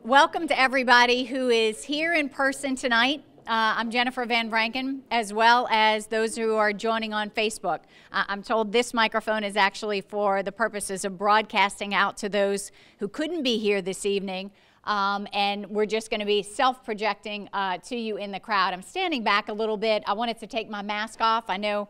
Welcome to everybody who is here in person tonight. I'm Jennifer Van Vrancken, as well as those who are joining on Facebook. I'm told this microphone is actually for the purposes of broadcasting out to those who couldn't be here this evening. And we're just going to be self-projecting to you in the crowd. I'm standing back a little bit. I wanted to take my mask off. I know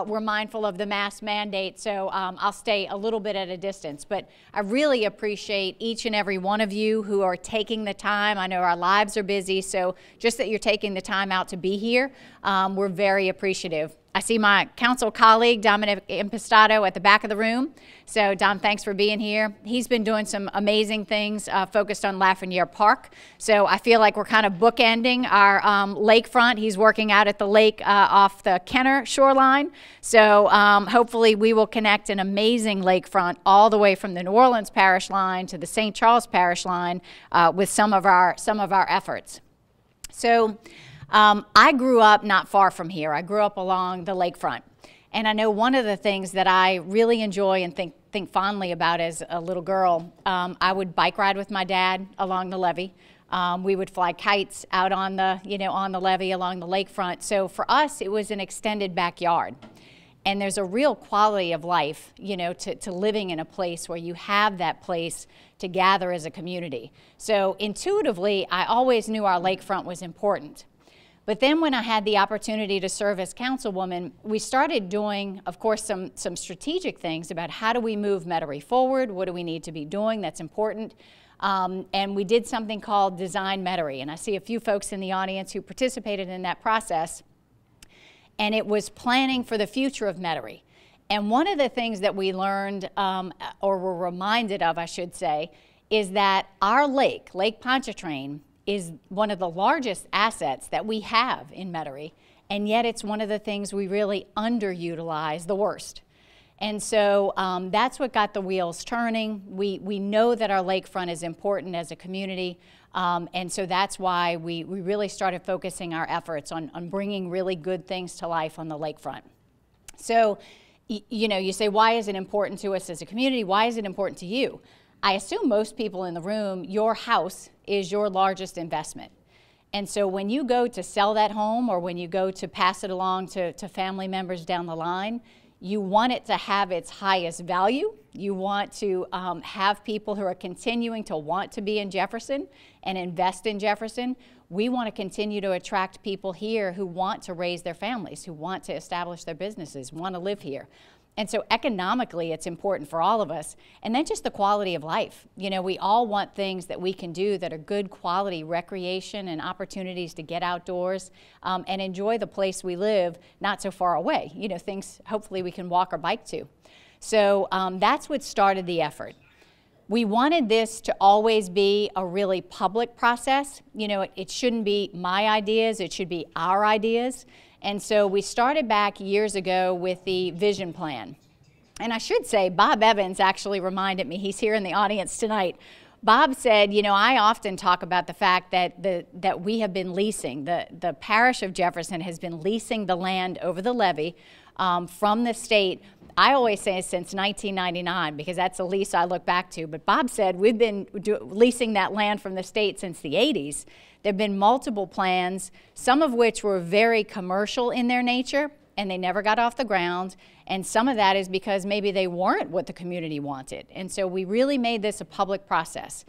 we're mindful of the mask mandate, so I'll stay a little bit at a distance. But I really appreciate each and every one of you who are taking the time. I know our lives are busy, so just that you're taking the time out to be here, we're very appreciative. I see my council colleague, Dominic Impastato, at the back of the room. So, Dom, thanks for being here. He's been doing some amazing things focused on Lafreniere Park. So I feel like we're kind of bookending our lakefront. He's working out at the lake off the Kenner shoreline. So hopefully we will connect an amazing lakefront all the way from the New Orleans parish line to the St. Charles parish line with some of our efforts. So I grew up not far from here. I grew up along the lakefront. And I know one of the things that I really enjoy and think fondly about as a little girl, I would bike ride with my dad along the levee. We would fly kites out on the, on the levee along the lakefront. So for us, it was an extended backyard. And there's a real quality of life, to living in a place where you have that place to gather as a community. So intuitively, I always knew our lakefront was important. But then when I had the opportunity to serve as councilwoman, we started doing, of course, some strategic things about how do we move Metairie forward, what do we need to be doing that's important, and we did something called Design Metairie, and I see a few folks in the audience who participated in that process, and it was planning for the future of Metairie. And one of the things that we learned, or were reminded of, I should say, is that our Lake Pontchartrain, is one of the largest assets that we have in Metairie, and yet it's one of the things we really underutilize the worst. And so that's what got the wheels turning. We know that our lakefront is important as a community, and so that's why we really started focusing our efforts on bringing really good things to life on the lakefront. So, you say, why is it important to us as a community? Why is it important to you? I assume most people in the room, your house is your largest investment. And so when you go to sell that home or when you go to pass it along to family members down the line, you want it to have its highest value. You want to have people who are continuing to want to be in Jefferson and invest in Jefferson. We want to continue to attract people here who want to raise their families, who want to establish their businesses, want to live here. And so economically, it's important for all of us. And then just the quality of life. We all want things that we can do that are good quality recreation and opportunities to get outdoors and enjoy the place we live not so far away. Things hopefully we can walk or bike to. So that's what started the effort. We wanted this to always be a really public process. It shouldn't be my ideas, it should be our ideas. And so we started back years ago with the vision plan. And I should say, Bob Evans actually reminded me, he's here in the audience tonight. Bob said, I often talk about the fact that we have been leasing, the parish of Jefferson has been leasing the land over the levee from the state. I always say since 1999 because that's a lease I look back to. But Bob said we've been leasing that land from the state since the 80s. There have been multiple plans, some of which were very commercial in their nature, and they never got off the ground. And some of that is because maybe they weren't what the community wanted. And so we really made this a public process.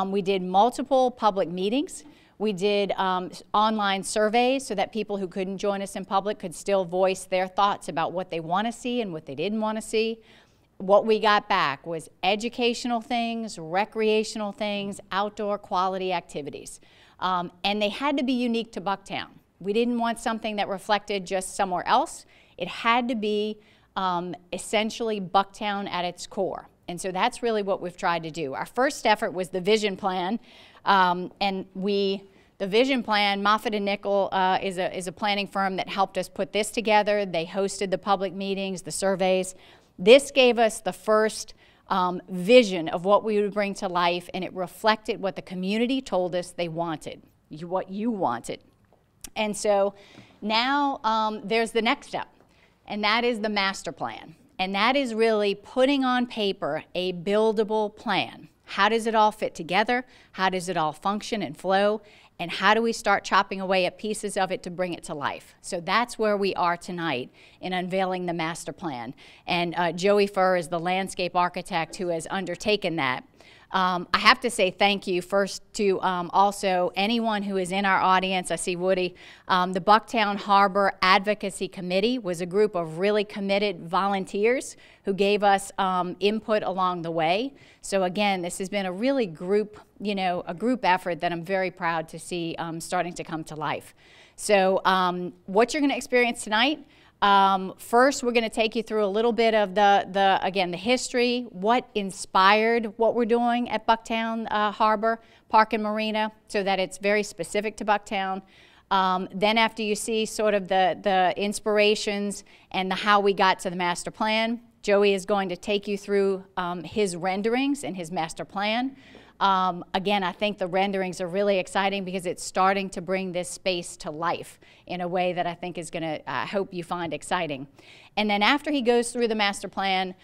We did multiple public meetings. We did online surveys so that people who couldn't join us in public could still voice their thoughts about what they want to see and what they didn't want to see. What we got back was educational things, recreational things, outdoor quality activities. And they had to be unique to Bucktown. We didn't want something that reflected just somewhere else. It had to be essentially Bucktown at its core. And so that's really what we've tried to do. Our first effort was the vision plan. The vision plan, Moffitt & Nichol is a planning firm that helped us put this together. They hosted the public meetings, the surveys. This gave us the first vision of what we would bring to life, and it reflected what the community told us they wanted, what you wanted. And so now there's the next step, and that is the master plan. And that is really putting on paper a buildable plan. How does it all fit together? How does it all function and flow? And how do we start chopping away at pieces of it to bring it to life? So that's where we are tonight in unveiling the master plan. And Joey Furr is the landscape architect who has undertaken that. I have to say thank you first to also anyone who is in our audience. I see Woody. The Bucktown Harbor Advocacy Committee was a group of really committed volunteers who gave us input along the way. So again, this has been a really group, a group effort that I'm very proud to see starting to come to life. So what you're going to experience tonight, first, we're going to take you through a little bit of the history, what inspired what we're doing at Bucktown Harbor Park and Marina, so that it's very specific to Bucktown. Then after you see sort of the inspirations and how we got to the master plan, Joey is going to take you through his renderings and his master plan. Again, I think the renderings are really exciting because it's starting to bring this space to life in a way that I think is going to, I hope you find exciting. And then after he goes through the master plan,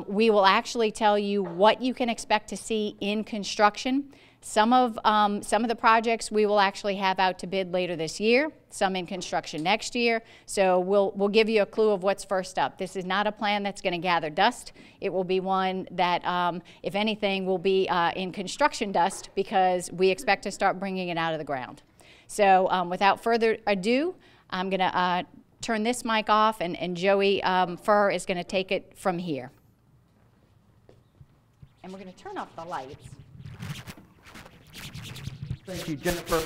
we will actually tell you what you can expect to see in construction. Some of the projects we will actually have out to bid later this year, some in construction next year. So we'll give you a clue of what's first up. This is not a plan that's going to gather dust. It will be one that, if anything, will be in construction dust because we expect to start bringing it out of the ground. So without further ado, I'm going to turn this mic off, and Joey Furr is going to take it from here. And we're going to turn off the lights. Thank you, Jennifer.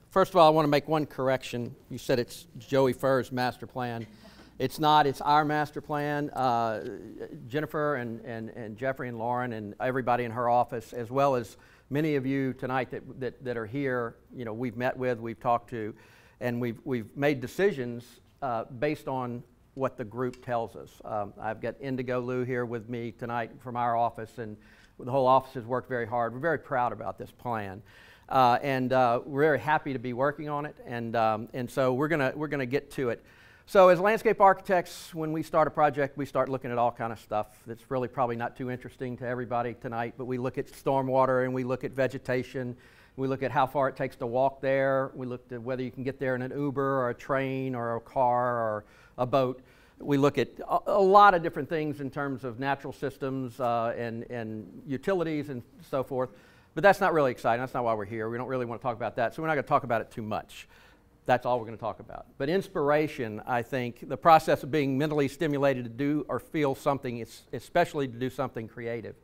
First of all, I want to make one correction. You said it's Joey Furr's master plan. It's not. It's our master plan. Jennifer and Jeffrey and Lauren and everybody in her office, as well as many of you tonight that are here, we've met with, we've talked to, and we've made decisions based on what the group tells us. I've got Indigo Lou here with me tonight from our office, and the whole office has worked very hard. We're very proud about this plan, and we're very happy to be working on it. And so we're gonna get to it. So as landscape architects, when we start a project, we start looking at all kind of stuff that's really probably not too interesting to everybody tonight. But we look at stormwater, and we look at vegetation. We look at how far it takes to walk there. We looked at whether you can get there in an Uber or a train or a car or a boat. We look at a lot of different things in terms of natural systems and utilities and so forth. But that's not really exciting. That's not why we're here. We don't really want to talk about that. So we're not going to talk about it too much. That's all we're going to talk about. But inspiration, I think, the process of being mentally stimulated to do or feel something, especially to do something creative,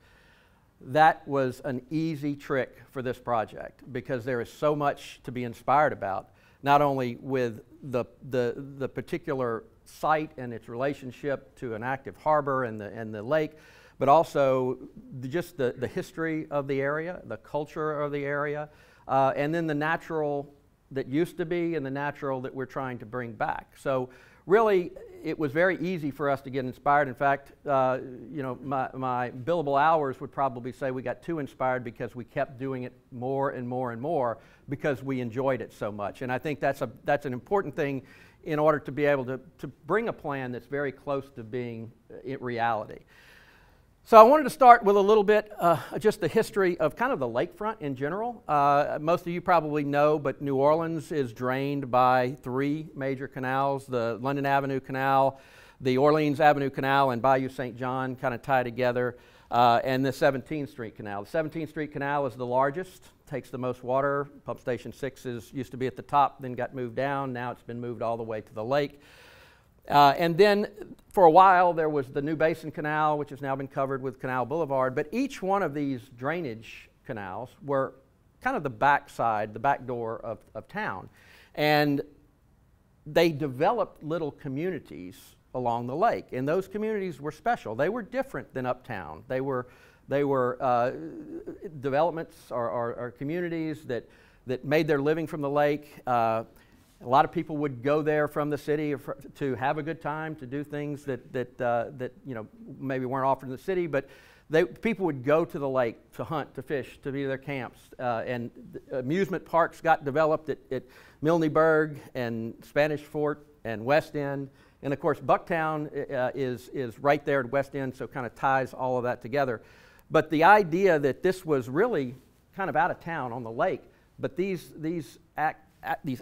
that was an easy trick for this project because there is so much to be inspired about, not only with the particular site and its relationship to an active harbor and the lake, but also just the history of the area, the culture of the area, and then the natural that used to be and the natural that we're trying to bring back. So really, it was very easy for us to get inspired. In fact, my billable hours would probably say we got too inspired because we kept doing it more and more and more because we enjoyed it so much. And I think that's an important thing in order to be able to bring a plan that's very close to being reality. So I wanted to start with a little bit just the history of kind of the lakefront in general. Most of you probably know, but New Orleans is drained by 3 major canals: the London Avenue Canal, the Orleans Avenue Canal, and Bayou St. John kind of tie together, and the 17th Street Canal. The 17th Street Canal is the largest, takes the most water. Pump Station 6 used to be at the top, then got moved down. Now it's been moved all the way to the lake. And then for a while there was the New Basin Canal, which has now been covered with Canal Boulevard. But each one of these drainage canals were kind of the backside, the back door of town. And they developed little communities along the lake. And those communities were special. They were different than uptown. They were developments or communities that made their living from the lake. A lot of people would go there from the city to have a good time, to do things that maybe weren't offered in the city, but people would go to the lake to hunt, to fish, to be their camps. And amusement parks got developed at Milneburg and Spanish Fort and West End. And of course, Bucktown is right there at West End, so kind of ties all of that together. But the idea that this was really kind of out of town on the lake, but these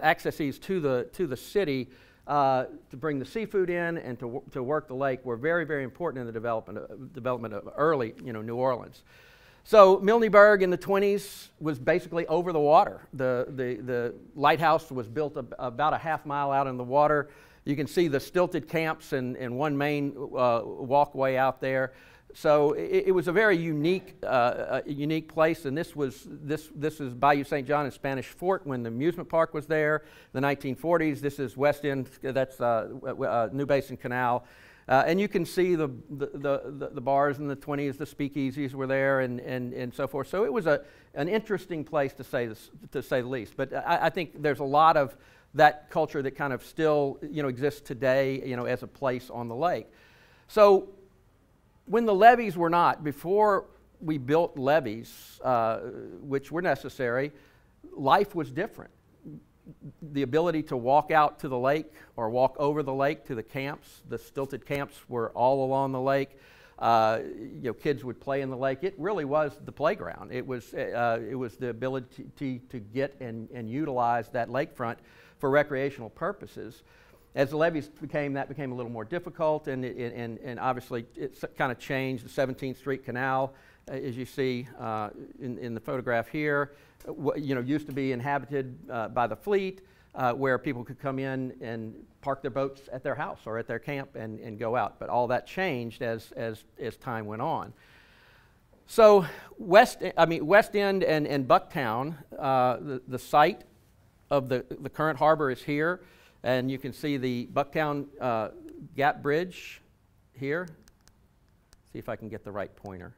accesses to the city to bring the seafood in and to work the lake were very, very important in the development of early, New Orleans. So Milneburg in the 20s was basically over the water. The lighthouse was built about a half mile out in the water. You can see the stilted camps and one main walkway out there. So it was a very unique place, and this is Bayou St. John and Spanish Fort when the amusement park was there. The 1940s. This is West End. That's New Basin Canal, and you can see the bars in the 20s. The speakeasies were there, and so forth. So it was an interesting place to say the least. But I think there's a lot of that culture that kind of still exists today, as a place on the lake. So when the levees were not, before we built levees, which were necessary, life was different. The ability to walk out to the lake or walk over the lake to the camps, the stilted camps were all along the lake. Kids would play in the lake. It really was the playground. It was the ability to get and utilize that lakefront for recreational purposes. As the levees became a little more difficult, and obviously it kind of changed. The 17th Street Canal, as you see in the photograph here, used to be inhabited by the fleet, where people could come in and park their boats at their house or at their camp and go out. But all that changed as time went on. So West End and Bucktown, the site of the current harbor is here. And you can see the Bucktown Gap Bridge here. See if I can get the right pointer.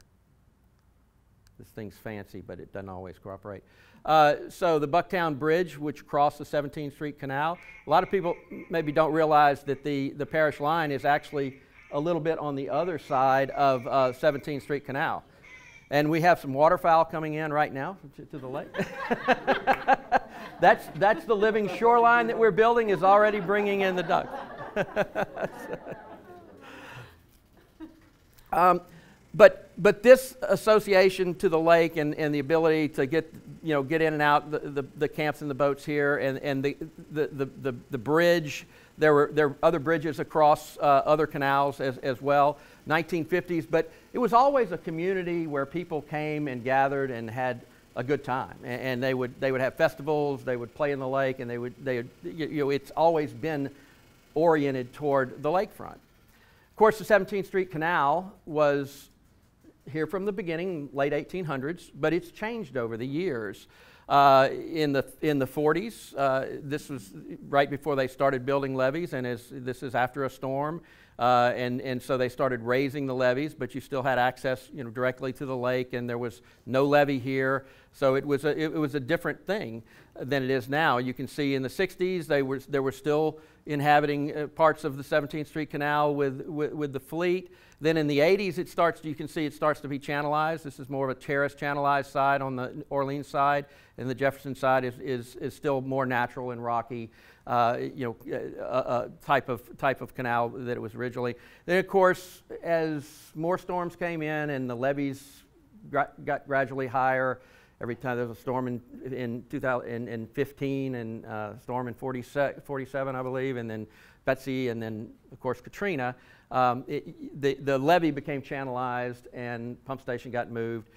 This thing's fancy, but it doesn't always cooperate. So the Bucktown Bridge, which crossed the 17th Street Canal. A lot of people maybe don't realize that the parish line is actually a little bit on the other side of 17th Street Canal. And we have some waterfowl coming in right now to the lake. That's the living shoreline that we're building is already bringing in the ducks. But this association to the lake and the ability to get in and out the camps and the boats here and the bridge. There were other bridges across other canals as well. 1950s, but it was always a community where people came and gathered and had a good time, and they would have festivals, they would play in the lake, and it's always been oriented toward the lakefront. Of course, the 17th Street Canal was here from the beginning, late 1800s, but it's changed over the years. In the 40s, this was right before they started building levees, and this is after a storm. And so they started raising the levees, but you still had access, directly to the lake, and there was no levee here. So it was a different thing than it is now. You can see in the 60s they were still inhabiting parts of the 17th Street Canal with the fleet. Then in the 80s you can see it starts to be channelized. This is more of a terrace channelized side on the Orleans side, and the Jefferson side is still more natural and rocky. Type of canal that it was originally. Then, of course, as more storms came in and the levees got gradually higher, every time there was a storm in 2015 and a storm in 47, I believe, and then Betsy, and then, of course, Katrina, the levee became channelized and pump station got moved.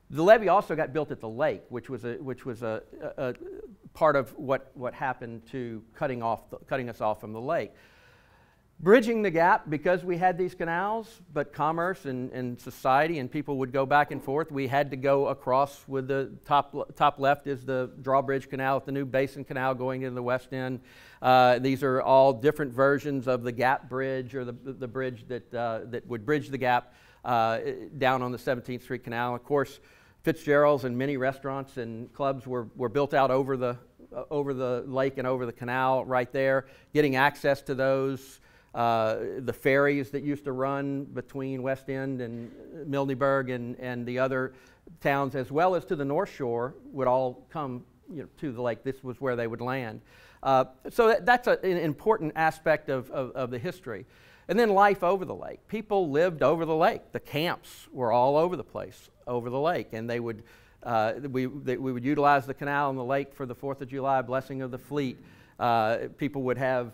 The levee also got built at the lake, which was a part of what happened to cutting us off from the lake. Bridging the gap, because we had these canals, but commerce and society and people would go back and forth, we had to go across with the top left is the Drawbridge Canal, the New Basin Canal going into the West End. These are all different versions of the Gap Bridge, or the bridge that would bridge the gap down on the 17th Street Canal. Of course, Fitzgerald's and many restaurants and clubs were built out over the lake and over the canal right there, getting access to those. The ferries that used to run between West End and Milneburg and the other towns, as well as to the North Shore, would all come to the lake. This was where they would land. So that's an important aspect of the history. And then life over the lake. People lived over the lake. The camps were all over the place. over the lake, and they would we would utilize the canal and the lake for the 4th of July blessing of the fleet. People would have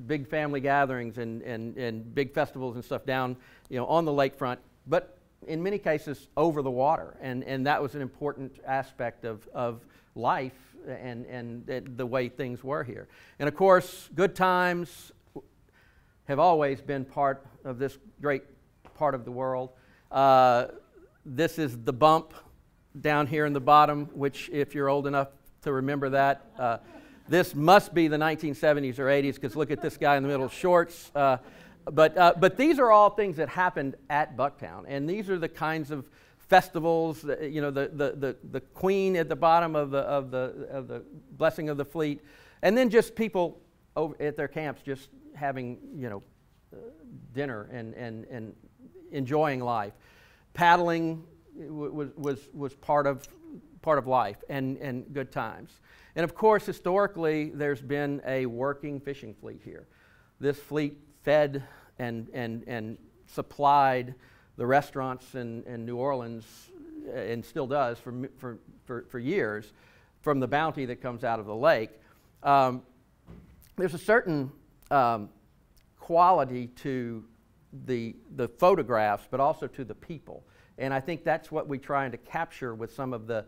big family gatherings and big festivals and stuff down, on the lakefront, but in many cases over the water, and that was an important aspect of life and the way things were here. And of course, good times have always been part of this great part of the world. This is the bump down here in the bottom, which, if you're old enough to remember that, this must be the 1970s or 80s, because look at this guy in the middle, shorts. But these are all things that happened at Bucktown, and these are the kinds of festivals. The queen at the bottom of the blessing of the fleet, and then just people over at their camps just having dinner and enjoying life. Paddling was part of life and good times. And of course, historically, there's been a working fishing fleet here. This fleet fed and supplied the restaurants in New Orleans, and still does for years, from the bounty that comes out of the lake. There's a certain quality to the photographs, but also to the people. And I think that's what we're trying to capture with some of the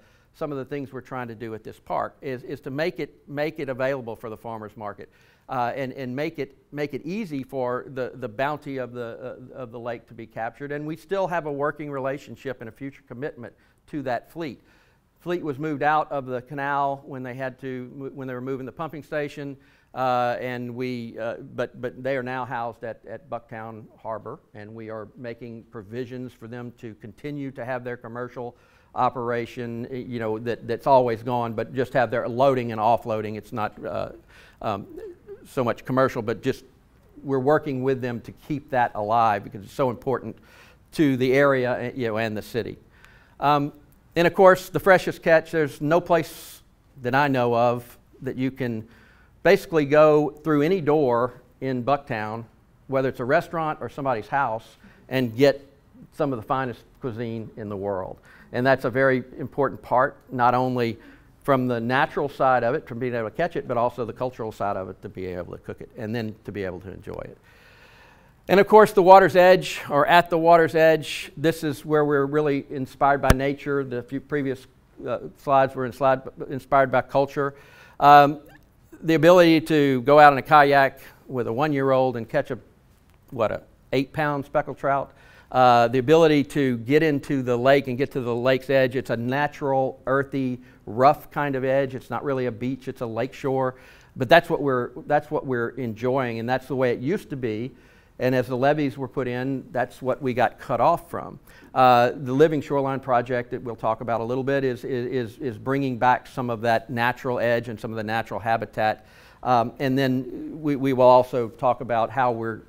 things we're trying to do at this park is to make it available for the farmers market, and make it easy for the bounty of the lake to be captured. And we still have a working relationship and a future commitment to that fleet. Fleet was moved out of the canal when they were moving the pumping station, but they are now housed at Bucktown Harbor, and we are making provisions for them to continue to have their commercial operation, that's always gone, but just have their loading and offloading. It's not so much commercial, but just we're working with them to keep that alive because it's so important to the area, and the city. And of course, the freshest catch. There's no place that I know of that you can basically go through any door in Bucktown, whether it's a restaurant or somebody's house, and get some of the finest cuisine in the world. And that's a very important part, not only from the natural side of it, from being able to catch it, but also the cultural side of it, to be able to cook it and then to be able to enjoy it. And of course, the water's edge, or at the water's edge, this is where we're really inspired by nature. The few previous slides were inspired by culture. The ability to go out in a kayak with a 1-year-old and catch a 8-pound speckled trout. The ability to get into the lake and get to the lake's edge. It's a natural, earthy, rough kind of edge. It's not really a beach, it's a lake shore. But that's what we're enjoying, and that's the way it used to be. And as the levees were put in, that's what we got cut off from. The Living Shoreline project that we'll talk about a little bit is bringing back some of that natural edge and some of the natural habitat. And then we will also talk about how we're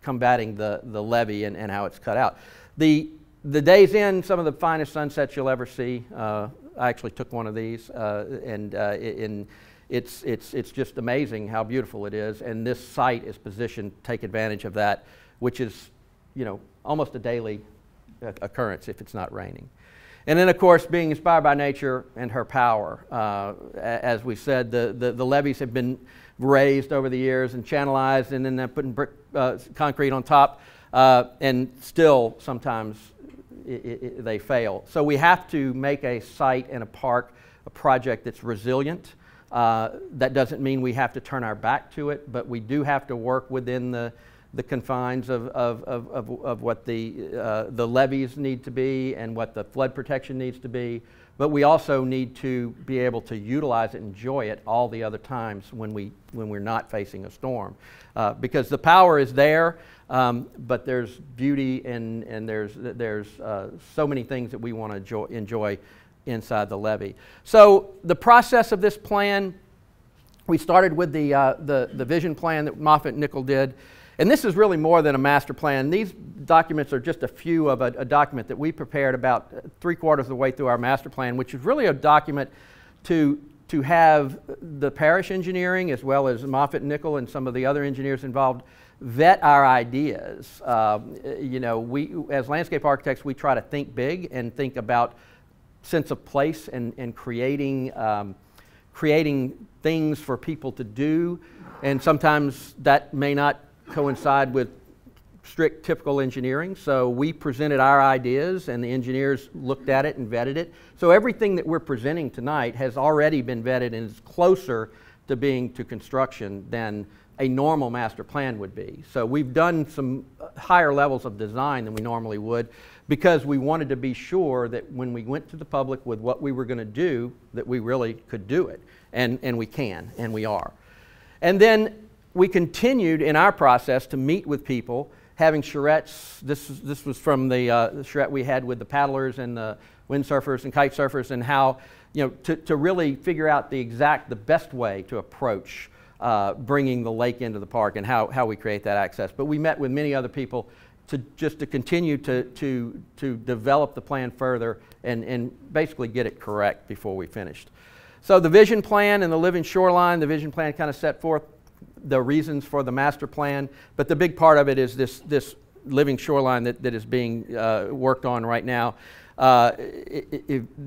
combating the levee and how it's cut out. The days in, some of the finest sunsets you'll ever see. I actually took one of these, it's just amazing how beautiful it is, and this site is positioned to take advantage of that, which is, almost a daily occurrence if it's not raining. And then, of course, being inspired by nature and her power. As we said, the levees have been raised over the years and channelized, and then they're putting concrete on top, and still sometimes they fail. So we have to make a site and a park, a project that's resilient. That doesn't mean we have to turn our back to it, but we do have to work within the confines of what the levees need to be and what the flood protection needs to be. But we also need to be able to utilize it and enjoy it all the other times when we're not facing a storm. Because the power is there, but there's beauty and there's so many things that we want to enjoy inside the levee. So the process of this plan, we started with the vision plan that Moffitt Nichol did. And this is really more than a master plan. These documents are just a few of a document that we prepared about 3/4 of the way through our master plan, which is really a document to have the parish engineering, as well as Moffitt Nichol and some of the other engineers involved, vet our ideas. You know, we, as landscape architects, we try to think big and think about sense of place and creating things for people to do, and sometimes that may not coincide with strict typical engineering. So we presented our ideas and the engineers looked at it and vetted it. So everything that we're presenting tonight has already been vetted and is closer to being to construction than a normal master plan would be. So we've done some higher levels of design than we normally would, because we wanted to be sure that when we went to the public with what we were going to do, that we really could do it. And we can, and we are. And then we continued in our process to meet with people, having charrettes. This was from the charrette we had with the paddlers and the windsurfers and kite surfers, and how, you know, to really figure out the best way to approach bringing the lake into the park and how we create that access. But we met with many other people to continue to develop the plan further and basically get it correct before we finished. So the vision plan and the living shoreline, the vision plan kind of set forth the reasons for the master plan, but the big part of it is this living shoreline that is being worked on right now.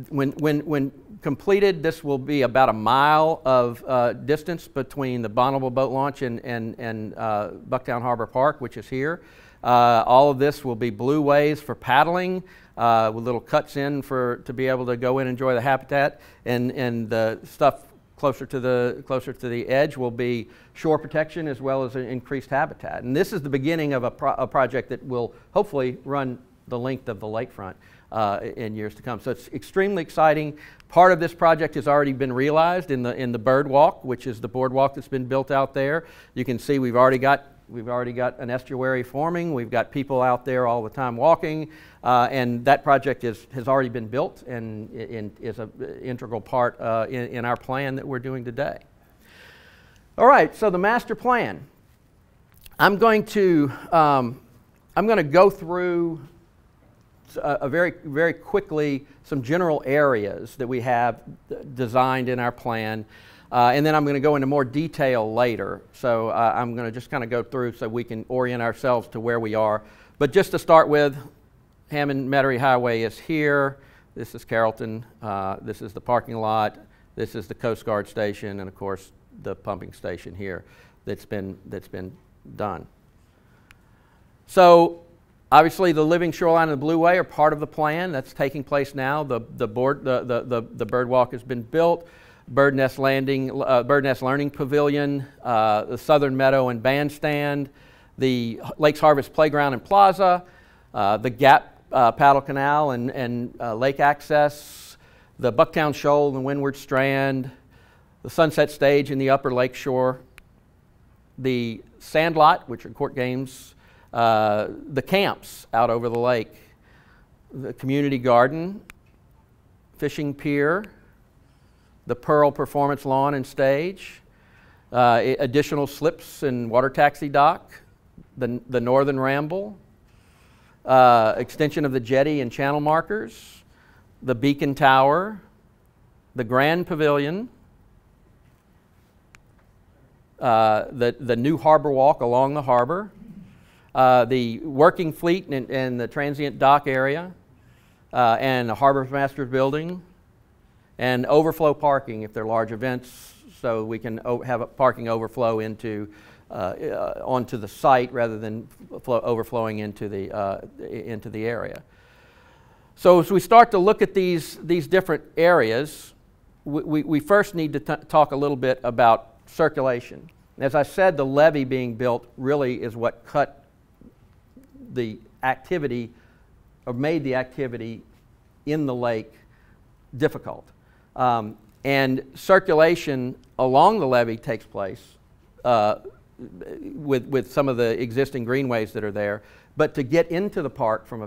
When completed, this will be about a mile of distance between the Bonneville Boat Launch and Bucktown Harbor Park, which is here. All of this will be blue ways for paddling, with little cuts in to be able to go in and enjoy the habitat, and the stuff closer to the edge will be shore protection as well as an increased habitat. And this is the beginning of a project that will hopefully run the length of the lakefront in years to come. So it's extremely exciting. Part of this project has already been realized in the bird walk, which is the boardwalk that's been built out there. You can see we've already got an estuary forming. We've got people out there all the time walking, and that project has already been built and is an integral part in our plan that we're doing today. All right, so the master plan. I'm going to go through very quickly some general areas that we have designed in our plan. And then I'm going to go into more detail later. So I'm going to just kind of go through so we can orient ourselves to where we are. But just to start with, Hammond-Metairie Highway is here. This is Carrollton. This is the parking lot. This is the Coast Guard station, and of course the pumping station here that's been done. So obviously the living shoreline and the Blue Way are part of the plan. That's taking place now. The bird walk has been built. Bird nest learning pavilion, the Southern Meadow and bandstand, the Lakes Harvest playground and plaza, the Gap Paddle Canal and lake access, the Bucktown Shoal and Windward Strand, the Sunset Stage in the Upper Lake Shore, the Sandlot, which are court games, the camps out over the lake, the community garden, fishing pier, the Pearl Performance Lawn and Stage, additional slips and water taxi dock, the Northern Ramble, extension of the jetty and channel markers, the Beacon Tower, the Grand Pavilion, the new harbor walk along the harbor, the working fleet and the transient dock area, and the Harbor Master's building, and overflow parking if they're large events, so we can have a parking overflow onto the site rather than overflowing into the area. So as we start to look at these different areas, we first need to talk a little bit about circulation. As I said, the levee being built really is what cut the activity, or made the activity in the lake difficult. And circulation along the levee takes place with some of the existing greenways that are there. But to get into the park from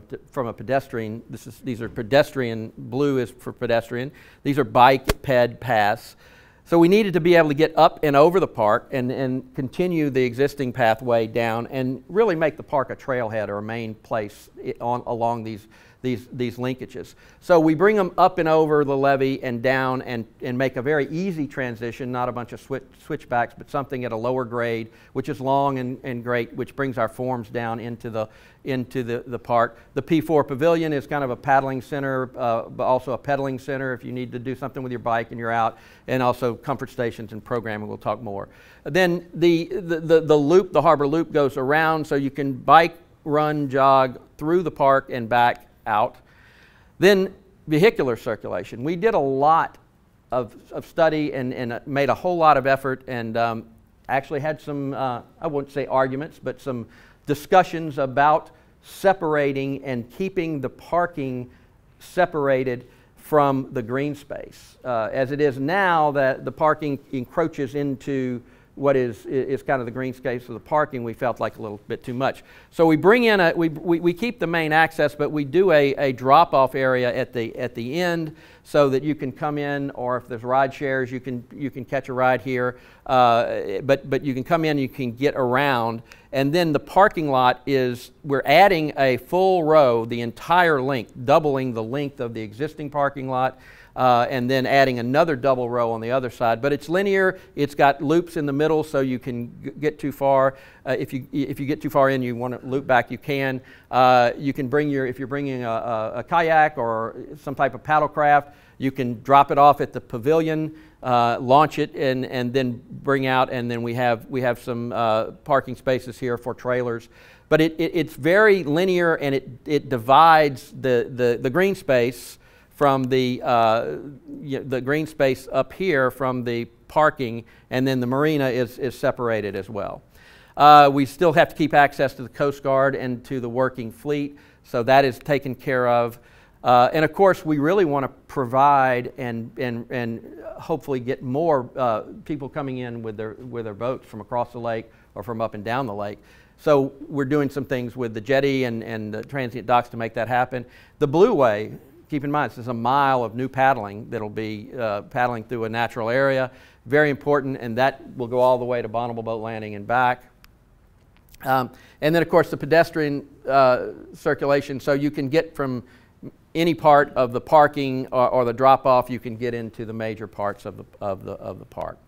a pedestrian, these are pedestrian, blue is for pedestrian, these are bike ped paths. So we needed to be able to get up and over the park and continue the existing pathway down and really make the park a trailhead or a main place along these these linkages. So we bring them up and over the levee and down and make a very easy transition, not a bunch of switchbacks, but something at a lower grade, which is long and great, which brings our forms down into the park. The P4 Pavilion is kind of a paddling center, but also a pedaling center if you need to do something with your bike and you're out, and also comfort stations and programming. We'll talk more. Then the loop, the harbor loop, goes around, so you can bike, run, jog through the park and back out. Then vehicular circulation. We did a lot of study and made a whole lot of effort, and actually had some, I won't say arguments, but some discussions about separating and keeping the parking separated from the green space. As it is now, that the parking encroaches into what is kind of the green space of the parking, we felt like a little bit too much. So we bring in we keep the main access, but we do a drop-off area at the end, so that you can come in, or if there's ride shares, you can catch a ride here. But you can come in, you can get around, and then the parking lot we're adding a full row, the entire length, doubling the length of the existing parking lot. And then adding another double row on the other side. But it's linear. It's got loops in the middle, so you can get too far. If you get too far in, you want to loop back, you can. You can bring if you're bringing a kayak or some type of paddle craft, you can drop it off at the pavilion, launch it, and then bring out. And then we have some parking spaces here for trailers. But it's very linear, and it divides the green space from the green space up here from the parking, and then the marina is separated as well. We still have to keep access to the Coast Guard and to the working fleet, so that is taken care of. And of course, we really want to provide and hopefully get more people coming in with their boats from across the lake or from up and down the lake. So we're doing some things with the jetty and the transient docks to make that happen. The Blue Way, keep in mind, this is a mile of new paddling that'll be paddling through a natural area. Very important, and that will go all the way to Bonneville Boat Landing and back. And then, of course, the pedestrian circulation, so you can get from any part of the parking or the drop-off, you can get into the major parts of the park.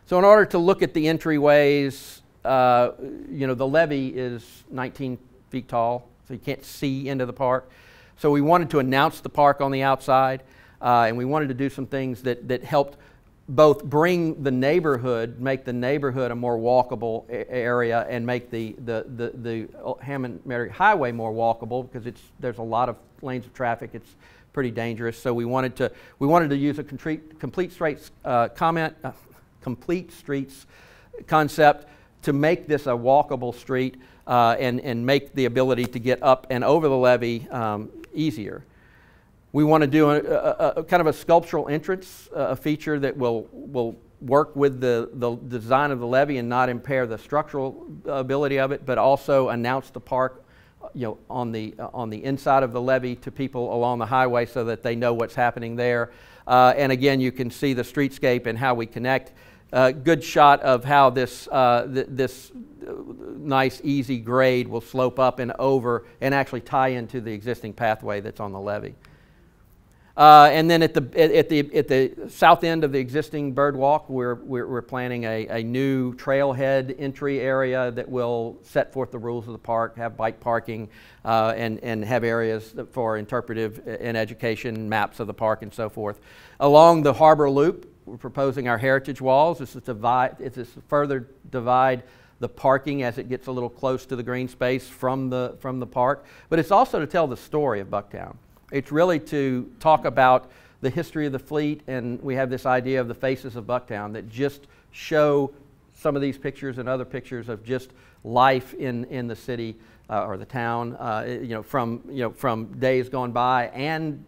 So in order to look at the entryways, the levee is 19 feet tall, so you can't see into the park. So we wanted to announce the park on the outside, and we wanted to do some things that helped both bring the neighborhood, make the neighborhood a more walkable area, and make the Hammond-Merrick Highway more walkable, because there's a lot of lanes of traffic. It's pretty dangerous. So we wanted to use a complete streets concept to make this a walkable street and make the ability to get up and over the levee easier. We want to do a kind of a sculptural entrance, a feature that will work with the design of the levee and not impair the structural ability of it, but also announce the park, on the inside of the levee to people along the highway, so that they know what's happening there. And again, you can see the streetscape and how we connect. Good shot of how this nice, easy grade will slope up and over and actually tie into the existing pathway that's on the levee. And then at the south end of the existing bird walk, we're planning a new trailhead entry area that will set forth the rules of the park, have bike parking, and have areas for interpretive and education, maps of the park, and so forth. Along the harbor loop, we're proposing our heritage walls. This is to further divide the parking as it gets a little close to the green space from the park. But it's also to tell the story of Bucktown. It's really to talk about the history of the fleet, and we have this idea of the faces of Bucktown that just show some of these pictures and other pictures of just life in the city or the town, from days gone by and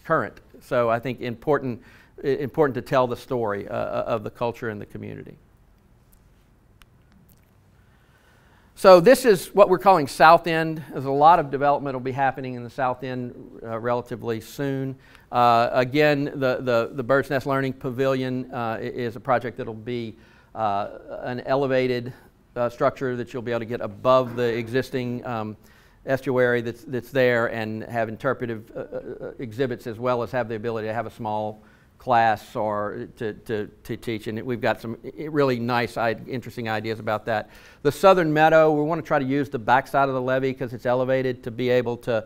current. So I think important to tell the story of the culture and the community. So this is what we're calling South End. There's a lot of development will be happening in the South End relatively soon. Again, the Bird's Nest Learning Pavilion is a project that will be an elevated structure that you'll be able to get above the existing estuary that's there, and have interpretive exhibits, as well as have the ability to have a small class or to teach. And we've got some really nice, interesting ideas about that. The southern meadow, we want to try to use the backside of the levee because it's elevated to be able to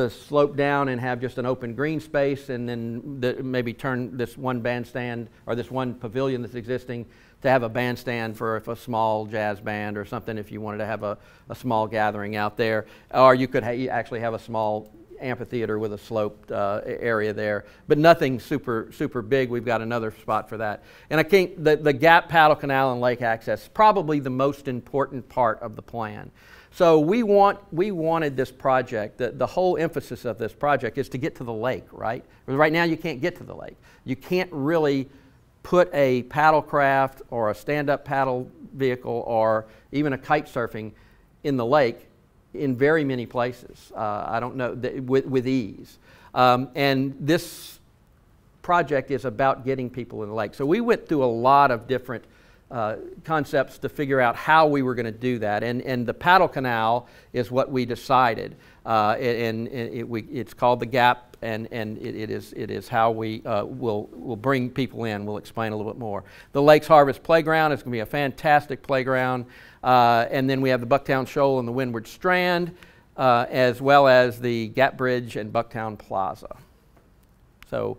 slope down and have just an open green space, and then maybe turn this one bandstand or this one pavilion that's existing to have a bandstand for a small jazz band or something if you wanted to have a small gathering out there. Or you could actually have a small amphitheater with a sloped area there, but nothing super big. We've got another spot for that. And I think the Gap, Paddle Canal, and lake access is probably the most important part of the plan. So we wanted this project, the whole emphasis of this project is to get to the lake, right? Because right now you can't get to the lake. You can't really put a paddle craft or a stand-up paddle vehicle or even a kite surfing in the lake in very many places. I don't know, with ease. And this project is about getting people in the lake. So we went through a lot of different concepts to figure out how we were going to do that, and the Paddle Canal is what we decided, it's called the Gap, and it is how we will bring people in. We'll explain a little bit more. The Lakes Harvest Playground is going to be a fantastic playground, and then we have the Bucktown Shoal and the Windward Strand, as well as the Gap Bridge and Bucktown Plaza. So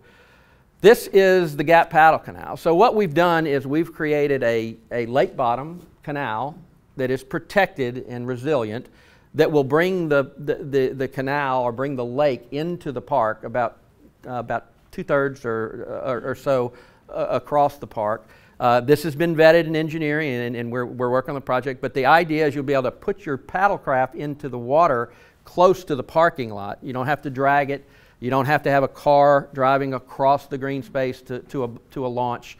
this is the Gap Paddle Canal. So what we've done is we've created a lake bottom canal that is protected and resilient, that will bring the canal, or bring the lake into the park about 2/3 or so across the park. This has been vetted in engineering, and we're working on the project, but the idea is you'll be able to put your paddle craft into the water close to the parking lot. You don't have to drag it. You don't have to have a car driving across the green space to a launch.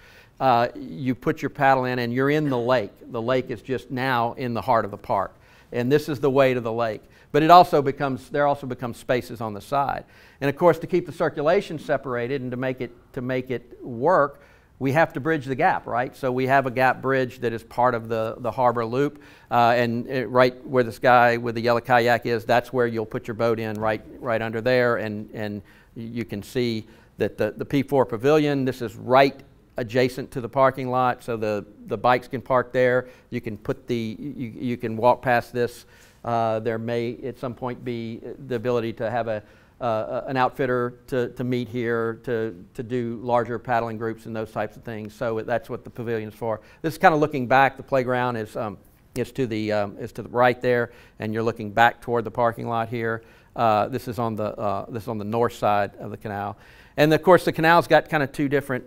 You put your paddle in and you're in the lake. The lake is just now in the heart of the park. And this is the way to the lake. But there also becomes spaces on the side. And of course, to keep the circulation separated and to make it work, we have to bridge the gap, right? So we have a gap bridge that is part of the harbor loop, right where this guy with the yellow kayak is, that's where you'll put your boat in, right under there, and you can see that the P4 Pavilion, this is right adjacent to the parking lot, so the bikes can park there. You can you can walk past this. There may at some point be the ability to have an outfitter to meet here to do larger paddling groups and those types of things. So that's what the pavilion is for. This is kind of looking back. The playground is to the right there, and you're looking back toward the parking lot here. This is on the north side of the canal. And of course, the canal's got kind of two different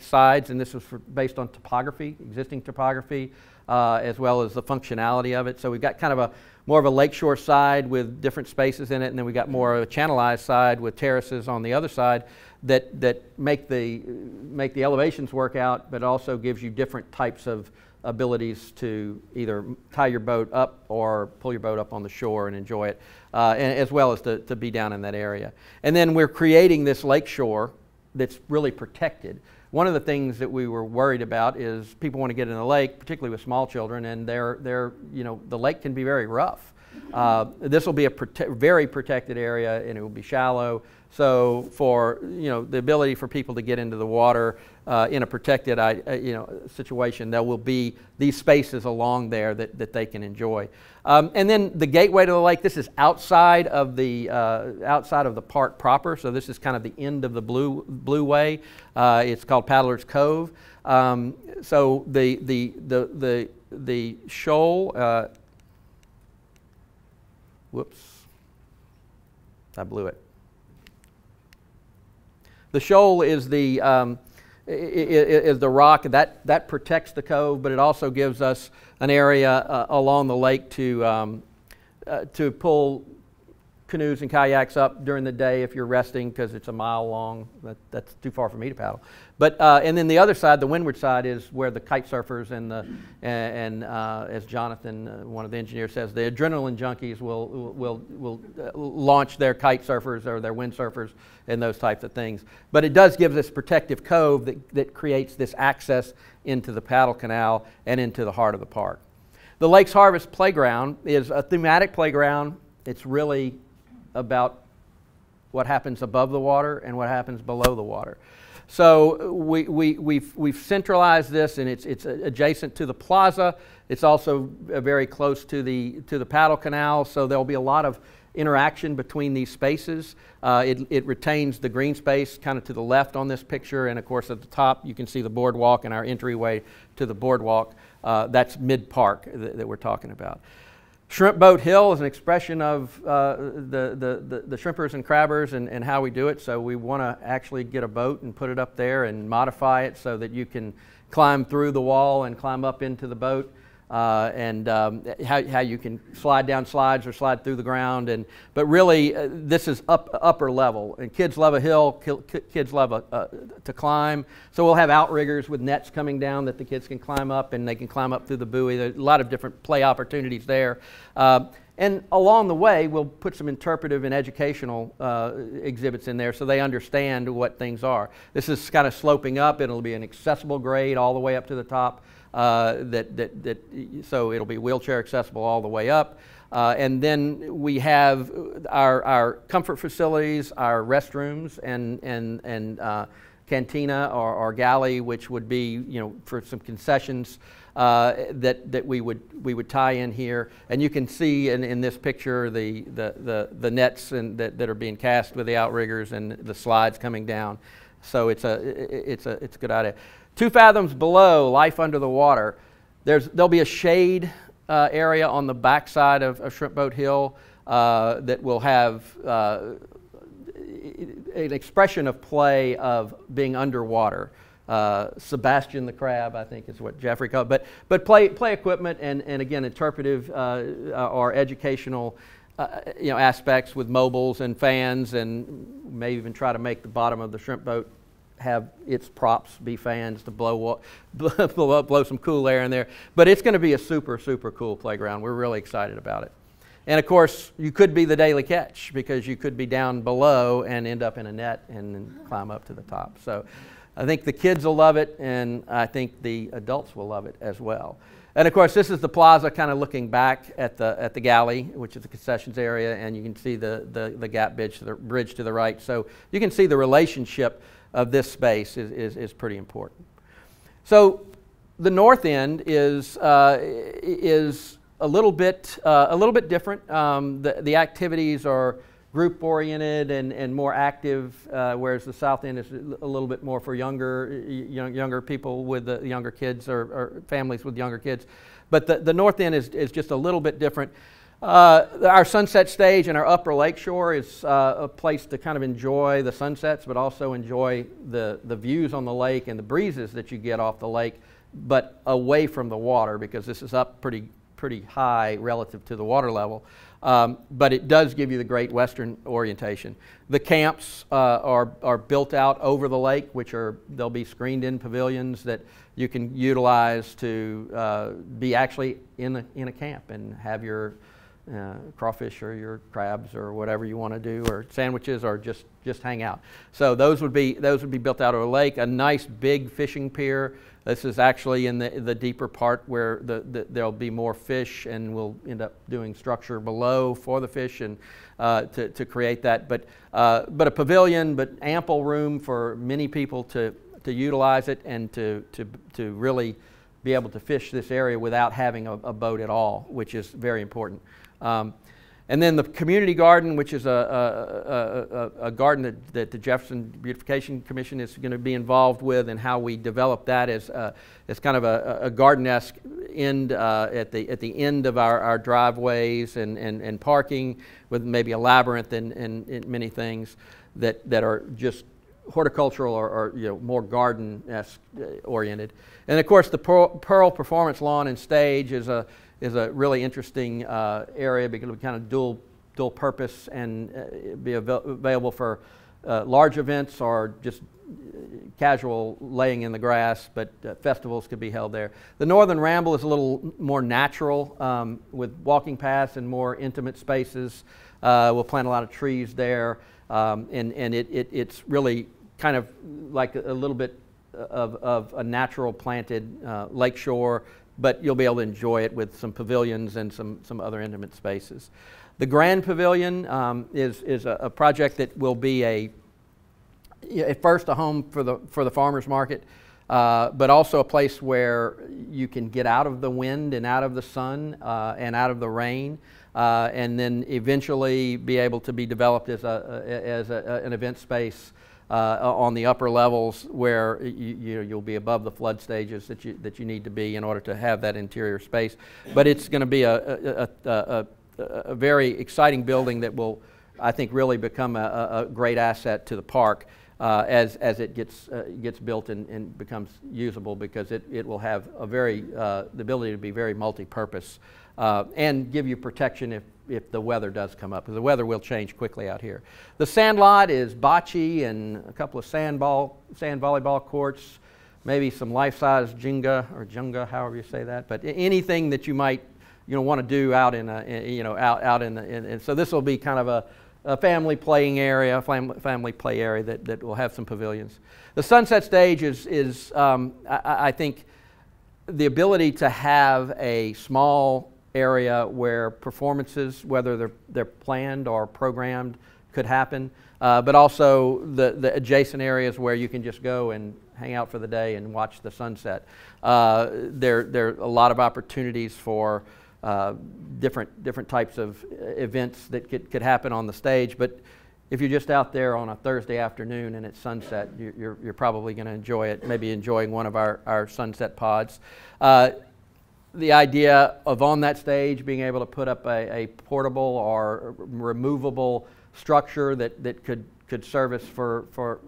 sides, and this is based on topography, existing topography, as well as the functionality of it. So we've got kind of more of a lakeshore side with different spaces in it, and then we got more of a channelized side with terraces on the other side that make the elevations work out, but also gives you different types of abilities to either tie your boat up or pull your boat up on the shore and enjoy it, as well as to be down in that area. And then we're creating this lake shore that's really protected. One of the things that we were worried about is people want to get in the lake, particularly with small children, and the lake can be very rough. This will be a very protected area, and it will be shallow. So for the ability for people to get into the water in a protected situation, there will be these spaces along there that they can enjoy. And then the gateway to the lake. This is outside of the park proper. So this is kind of the end of the blue way. It's called Paddler's Cove. So the shoal. Whoops, I blew it. The shoal is the rock that protects the cove, but it also gives us an area along the lake to pull canoes and kayaks up during the day if you're resting, because it's a mile long. That's too far for me to paddle. But and then the other side, the windward side, is where the kite surfers and as Jonathan, one of the engineers, says, the adrenaline junkies will launch their kite surfers or their wind surfers and those types of things. But it does give this protective cove that creates this access into the Paddle Canal and into the heart of the park. The Lakes Harvest Playground is a thematic playground. It's really about what happens above the water and what happens below the water. So we've centralized this, and it's adjacent to the plaza. It's also very close to the Paddle Canal, so there'll be a lot of interaction between these spaces. It retains the green space kind of to the left on this picture, and of course at the top you can see the boardwalk and our entryway to the boardwalk. That's mid-park that we're talking about. Shrimp Boat Hill is an expression of the shrimpers and crabbers and how we do it. So we want to actually get a boat and put it up there and modify it so that you can climb through the wall and climb up into the boat. How you can slide down slides or slide through the ground, but really this is upper level, and kids love a hill. Kids love to climb, so we'll have outriggers with nets coming down that the kids can climb up, and they can climb up through the buoy. There's a lot of different play opportunities there, and along the way we'll put some interpretive and educational exhibits in there so they understand what things are. This is kind of sloping up. It'll be an accessible grade all the way up to the top. So it'll be wheelchair accessible all the way up. And then we have our comfort facilities, our restrooms, and cantina or galley, which would be, for some concessions that we would tie in here. And you can see in this picture the nets that are being cast with the outriggers and the slides coming down. So it's a good idea. 2 fathoms below, life under the water. There'll be a shade area on the backside of Shrimp Boat Hill that will have an expression of play of being underwater. Sebastian the crab, I think is what Jeffrey called it. But play equipment and again interpretive or educational aspects with mobiles and fans, and maybe even try to make the bottom of the shrimp boat have its props be fans to blow some cool air in there. But it's going to be a super cool playground. We're really excited about it. And of course you could be the daily catch, because you could be down below and end up in a net and then climb up to the top. So I think the kids will love it, and I think the adults will love it as well. And of course this is the plaza kind of looking back at the galley, which is the concessions area, and you can see the gap bridge to the right. So you can see the relationship of this space is pretty important. So the north end is a little bit different. The activities are group oriented and more active, whereas the south end is a little bit more for younger people with the younger kids or families with younger kids. But the north end is just a little bit different. Our sunset stage and our upper lakeshore is a place to kind of enjoy the sunsets, but also enjoy the views on the lake and the breezes that you get off the lake, but away from the water, because this is up pretty high relative to the water level. But it does give you the great western orientation. The camps are built out over the lake, they'll be screened in pavilions that you can utilize to be actually in a camp and have your crawfish or your crabs or whatever you want to do, or sandwiches, or just hang out. So those would be built out over the lake. A nice big fishing pier. This is actually in the deeper part where there'll be more fish, and we'll end up doing structure below for the fish and to create that. But a pavilion, but ample room for many people to utilize it and to really be able to fish this area without having a boat at all, which is very important. And then the community garden, which is a garden that the Jefferson Beautification Commission is going to be involved with, and how we develop that as kind of a garden-esque end at the end of our driveways and parking, with maybe a labyrinth and many things that are just horticultural or more garden-esque oriented. And of course the Pearl Performance Lawn and Stage is a really interesting area, because it'll be kind of dual purpose and be available for large events or just casual laying in the grass, but festivals could be held there. The Northern Ramble is a little more natural, with walking paths and more intimate spaces. We'll plant a lot of trees there, and it's really kind of like a little bit of a natural planted lakeshore, but you'll be able to enjoy it with some pavilions and some other intimate spaces. The Grand Pavilion is a project that will be at first a home for the farmers market, but also a place where you can get out of the wind and out of the sun and out of the rain, and then eventually be able to be developed as an event space on the upper levels where you'll be above the flood stages that you need to be in order to have that interior space. But it's going to be a very exciting building that will, I think, really become a great asset to the park as it gets built and becomes usable, because it will have the ability to be very multi-purpose and give you protection if the weather does come up, because the weather will change quickly out here. The sand lot is bocce and a couple of sand volleyball courts, maybe some life-size Jenga, however you say that, but anything that you might want to do out in so this will be kind of a family playing area, family play area that will have some pavilions. The Sunset Stage is I think, the ability to have a small area where performances, whether they're planned or programmed, could happen, but also the adjacent areas where you can just go and hang out for the day and watch the sunset. There are a lot of opportunities for different types of events that could happen on the stage, but if you're just out there on a Thursday afternoon and it's sunset, you're probably going to enjoy it, maybe enjoying one of our sunset pods. The idea of on that stage being able to put up a portable or removable structure that could service for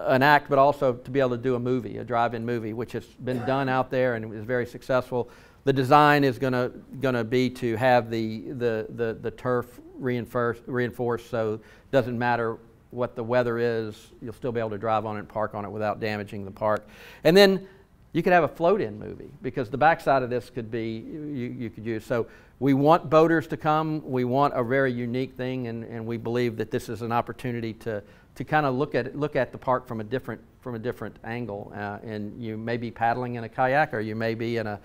an act, but also to be able to do a movie, a drive-in movie, which has been done out there and is very successful. The design is going to be to have the turf reinforced, so it doesn't matter what the weather is, you'll still be able to drive on it and park on it without damaging the park. And then you could have a float-in movie, because the backside of this could be you could use. So we want boaters to come. We want a very unique thing, and we believe that this is an opportunity to kind of look at the park from a different angle. And you may be paddling in a kayak, or you may be in a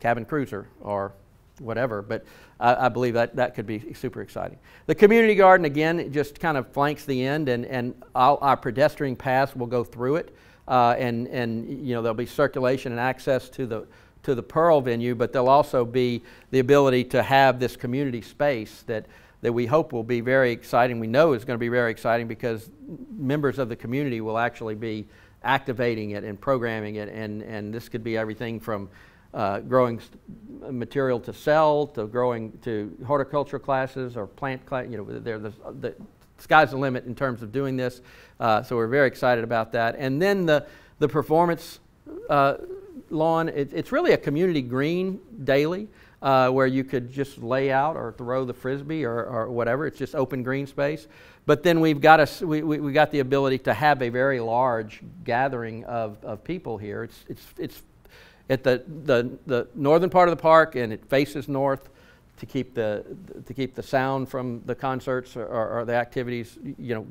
cabin cruiser or whatever, but I believe that could be super exciting. The community garden, again, it just kind of flanks the end, and our pedestrian paths will go through it, and there'll be circulation and access to the Pearl venue, but there'll also be the ability to have this community space that we hope will be very exciting. We know is going to be very exciting, because members of the community will actually be activating it and programming it, and this could be everything from growing material to sell, to horticultural classes or plant class. The sky's the limit in terms of doing this, so we're very excited about that. And then the performance lawn, it's really a community green daily, where you could just lay out or throw the frisbee or whatever. It's just open green space. But then we got the ability to have a very large gathering of people here. It's at the northern part of the park, and it faces north to keep the sound from the concerts or the activities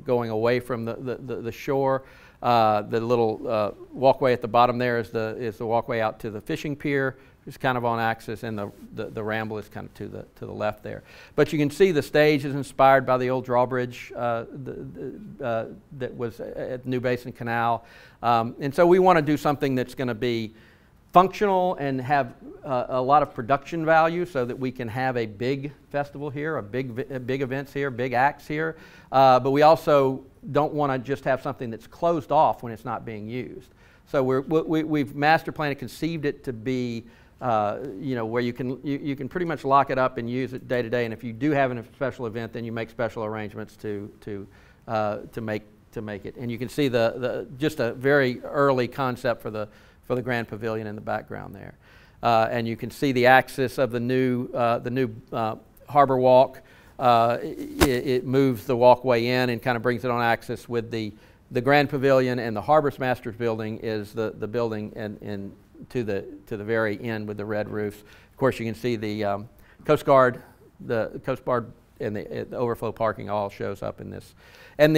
going away from the shore. The little walkway at the bottom there is the walkway out to the fishing pier. It's kind of on axis, and the ramble is kind of to the left there. But you can see the stage is inspired by the old drawbridge that was at New Basin Canal. And so we want to do something that's going to be functional and have a lot of production value, so that we can have a big festival here, big events here, big acts here. But we also don't want to just have something that's closed off when it's not being used. So we've master planned and conceived it to be where you can pretty much lock it up and use it day to day. And if you do have a special event, then you make special arrangements to make it. And you can see just a very early concept for the Grand Pavilion in the background there. And you can see the axis of the new Harbor Walk. It moves the walkway in and kind of brings it on axis with the Grand Pavilion, and the Harbor Master's building is the building and to the very end with the red roofs. Of course, you can see the Coast Guard the overflow parking all shows up in this. And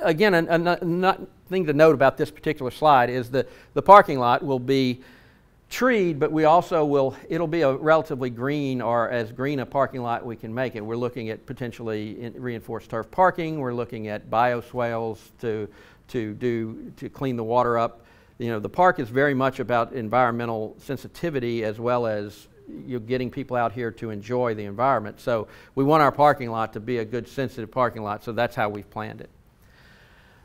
again, a thing to note about this particular slide is the parking lot will be treed, but we also it'll be a relatively green, or as green a parking lot we can make it. We're looking at potentially reinforced turf parking. We're looking at bioswales to clean the water up. You know, the park is very much about environmental sensitivity as well as getting people out here to enjoy the environment. So we want our parking lot to be a good sensitive parking lot, so that's how we've planned it.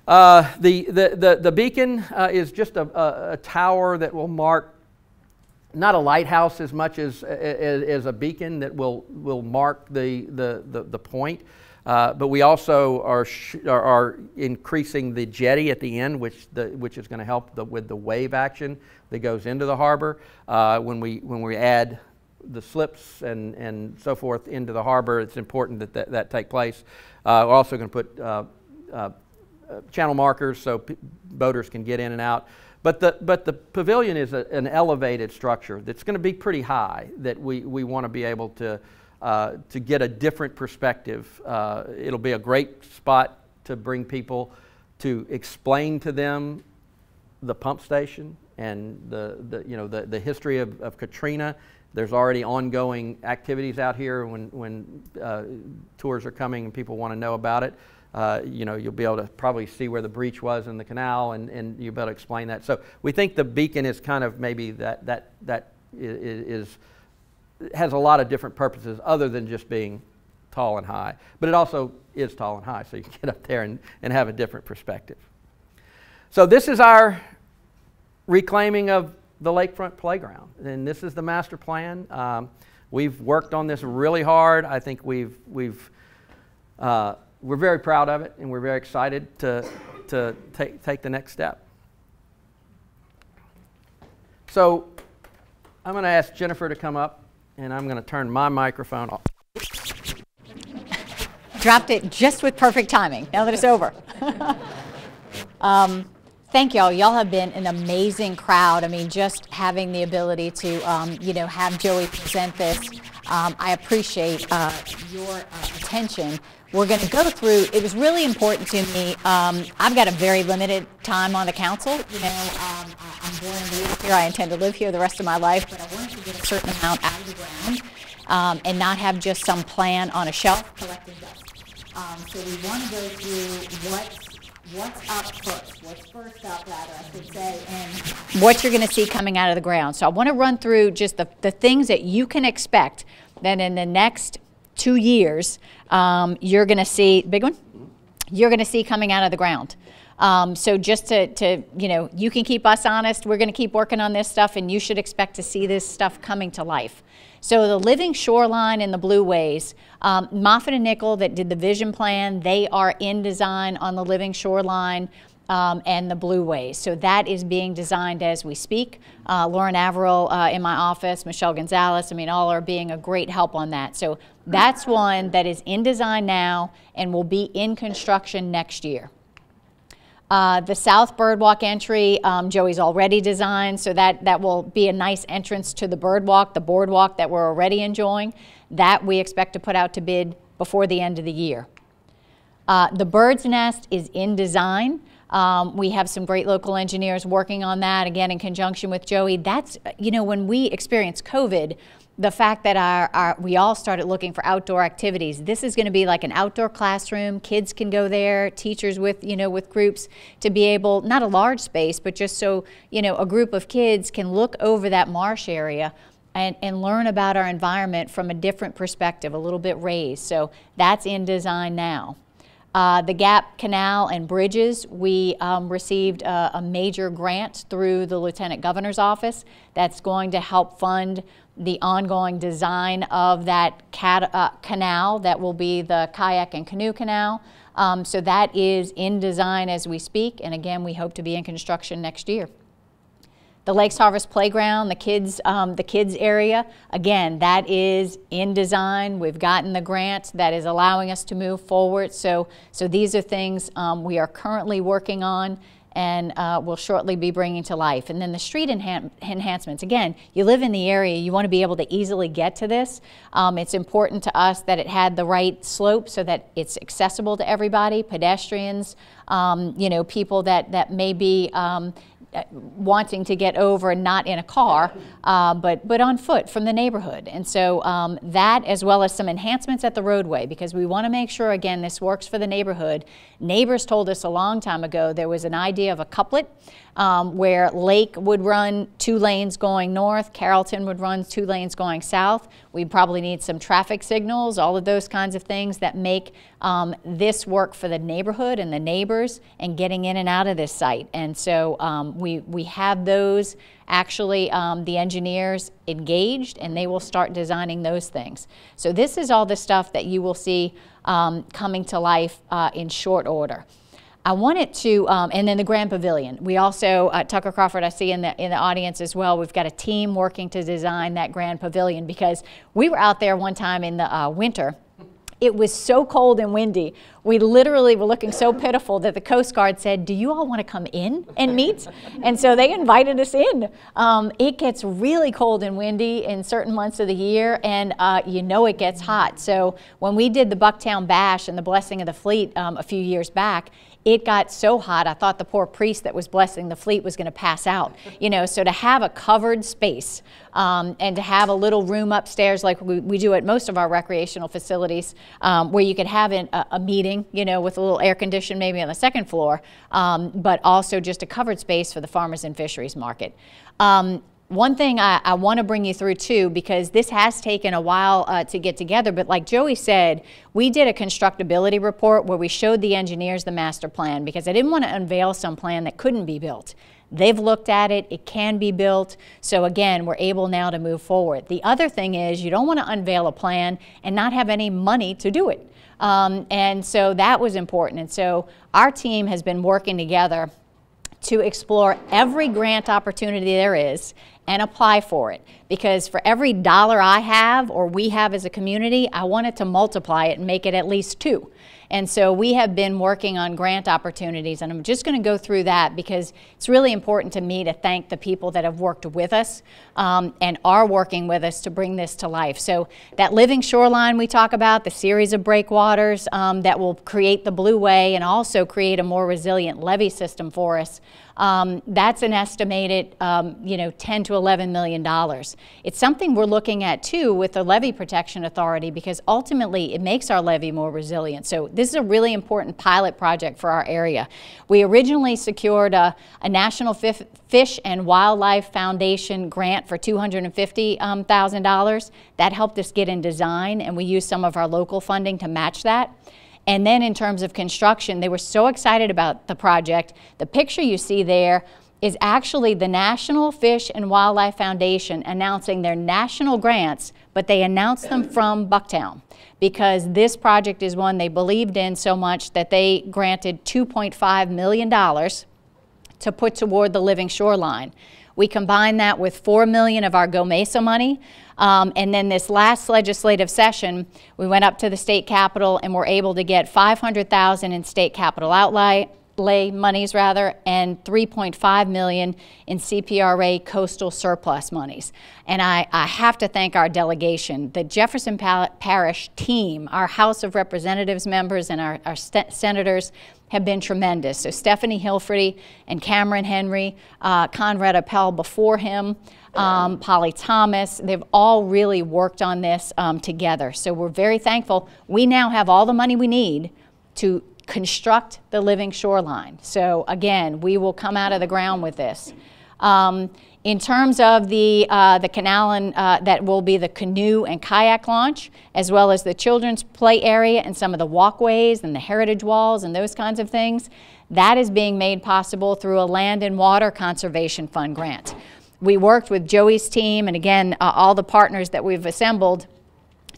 The beacon is just a tower that will mark, not a lighthouse as much as a beacon that will mark the point. But we also are increasing the jetty at the end, which is going to help with the wave action that goes into the harbor. When we add the slips and so forth into the harbor, it's important that take place. We're also going to put channel markers so boaters can get in and out. But the pavilion is an elevated structure that's going to be pretty high, that we want to be able to get a different perspective. It'll be a great spot to bring people, to explain to them the pump station and the history of Katrina. There's already ongoing activities out here when tours are coming and people want to know about it. You'll be able to probably see where the breach was in the canal, and you'll be able to explain that. So we think the beacon is kind of maybe has a lot of different purposes other than just being tall and high. But it also is tall and high, so you can get up there and have a different perspective. So this is our reclaiming of the lakefront playground, and this is the master plan. We've worked on this really hard. I think we're very proud of it, and we're very excited to take the next step. So I'm going to ask Jennifer to come up, and I'm going to turn my microphone off. Dropped it just with perfect timing, now that it's over. Thank y'all. Y'all have been an amazing crowd. I mean, just having the ability to, have Joey present this. I appreciate your attention. We're going to go through, it was really important to me. I've got a very limited time on the council. I'm born and raised here. I intend to live here the rest of my life, but I wanted to get a certain amount out of the ground and not have just some plan on a shelf collecting dust. So we want to go through what's up first, what's first up, rather, I should say, and what you're going to see coming out of the ground. So I want to run through just the things that you can expect that in the next 2 years, you're going to see, big one, you're going to see coming out of the ground. So just to you can keep us honest. We're going to keep working on this stuff, and you should expect to see this stuff coming to life. So the living shoreline and the blueways, Moffitt and Nickel that did the vision plan, they are in design on the living shoreline and the blueways. So that is being designed as we speak. Lauren Averill in my office, Michelle Gonzalez, I mean, all are being a great help on that. So that's one that is in design now and will be in construction next year. The South Birdwalk entry, Joey's already designed, so that will be a nice entrance to the boardwalk that we're already enjoying. That we expect to put out to bid before the end of the year. The Bird's Nest is in design. We have some great local engineers working on that, again, in conjunction with Joey. That's, when we experienced COVID, the fact that we all started looking for outdoor activities. This is going to be like an outdoor classroom. Kids can go there, teachers with groups, to be able, not a large space, but just so, a group of kids can look over that marsh area and learn about our environment from a different perspective, a little bit raised. So that's in design now. The Gap Canal and Bridges, we received a major grant through the Lieutenant Governor's office that's going to help fund the ongoing design of that canal that will be the kayak and canoe canal. So that is in design as we speak, and again, we hope to be in construction next year. The Lakes Harvest Playground, the kids area, again, that is in design. We've gotten the grant that is allowing us to move forward. So these are things we are currently working on, and we'll shortly be bringing to life. And then the street enhancements. Again, you live in the area, you want to be able to easily get to this. It's important to us that it had the right slope so that it's accessible to everybody, pedestrians, you know, people that may be wanting to get over, not in a car, but on foot from the neighborhood. And so that, as well as some enhancements at the roadway, because we want to make sure, again, this works for the neighborhood. Neighbors told us a long time ago there was an idea of a couplet where Lake would run 2 lanes going north, Carrollton would run 2 lanes going south. We probably need some traffic signals, all of those kinds of things that make this work for the neighborhood and the neighbors and getting in and out of this site. And so we have those actually, the engineers engaged, and they will start designing those things. So this is all the stuff that you will see coming to life in short order. I wanted to, and then the Grand Pavilion. We also, Tucker Crawford, I see in the audience as well, we've got a team working to design that Grand Pavilion, because we were out there one time in the winter. It was so cold and windy. We literally were looking so pitiful that the Coast Guard said, do you all want to come in and meet? And so they invited us in. It gets really cold and windy in certain months of the year, and you know it gets hot. So when we did the Bucktown Bash and the Blessing of the Fleet a few years back, it got so hot, I thought the poor priest that was blessing the fleet was going to pass out. You know, so to have a covered space and to have a little room upstairs like we do at most of our recreational facilities, where you could have a meeting, you know, with a little air condition maybe on the 2nd floor, but also just a covered space for the farmers and fisheries market. One thing I want to bring you through too, because this has taken a while to get together, but like Joey said, we did a constructability report where we showed the engineers the master plan, because I didn't want to unveil some plan that couldn't be built. They've looked at it, it can be built, so again, we're able now to move forward. The other thing is, you don't want to unveil a plan and not have any money to do it. And so that was important, and so our team has been working together to explore every grant opportunity there is and apply for it. Because for every dollar I have, or we have as a community, I wanted to multiply it and make it at least 2. And so we have been working on grant opportunities, and I'm just going to go through that because it's really important to me to thank the people that have worked with us and are working with us to bring this to life. So that living shoreline we talk about, the series of breakwaters that will create the Blue Way and also create a more resilient levee system for us. That's an estimated, you know, $10 to $11 million. It's something we're looking at too with the Levee Protection Authority, because ultimately it makes our levee more resilient. So this is a really important pilot project for our area. We originally secured a National Fish and Wildlife Foundation grant for $250,000. That helped us get in design, and we used some of our local funding to match that. And then in terms of construction, they were so excited about the project. The picture you see there is actually the National Fish and Wildlife Foundation announcing their national grants, but they announced them from Bucktown because this project is one they believed in so much that they granted $2.5 million to put toward the living shoreline. We combined that with $4 million of our Go Mesa money. And then this last legislative session, we went up to the state capitol and were able to get $500,000 in state capital outlay monies and $3.5 million in CPRA coastal surplus monies. And I have to thank our delegation, the Jefferson Parish team, our House of Representatives members and our senators have been tremendous. So Stephanie Hilferty and Cameron Henry, Conrad Appel before him, Polly Thomas, they've all really worked on this together. So we're very thankful. We now have all the money we need to construct the living shoreline. So again, we will come out of the ground with this. In terms of the canal and that will be the canoe and kayak launch, as well as the children's play area and some of the walkways and the heritage walls and those kinds of things, that is being made possible through a Land and Water Conservation Fund grant. We worked with Joey's team and again, all the partners that we've assembled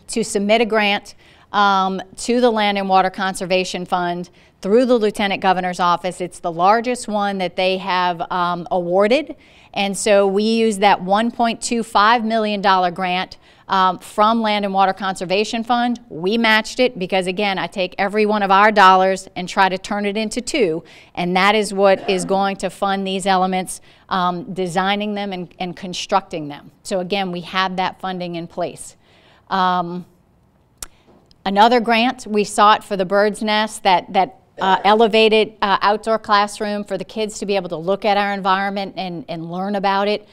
to submit a grant to the Land and Water Conservation Fund through the Lieutenant Governor's office. It's the largest one that they have awarded, and so we use that $1.25 million grant from Land and Water Conservation Fund. We matched it because, again, I take every one of our dollars and try to turn it into two, and that is what is going to fund these elements, designing them and constructing them. So again, we have that funding in place. Another grant we sought for the Bird's Nest, that elevated outdoor classroom for the kids to be able to look at our environment and learn about it.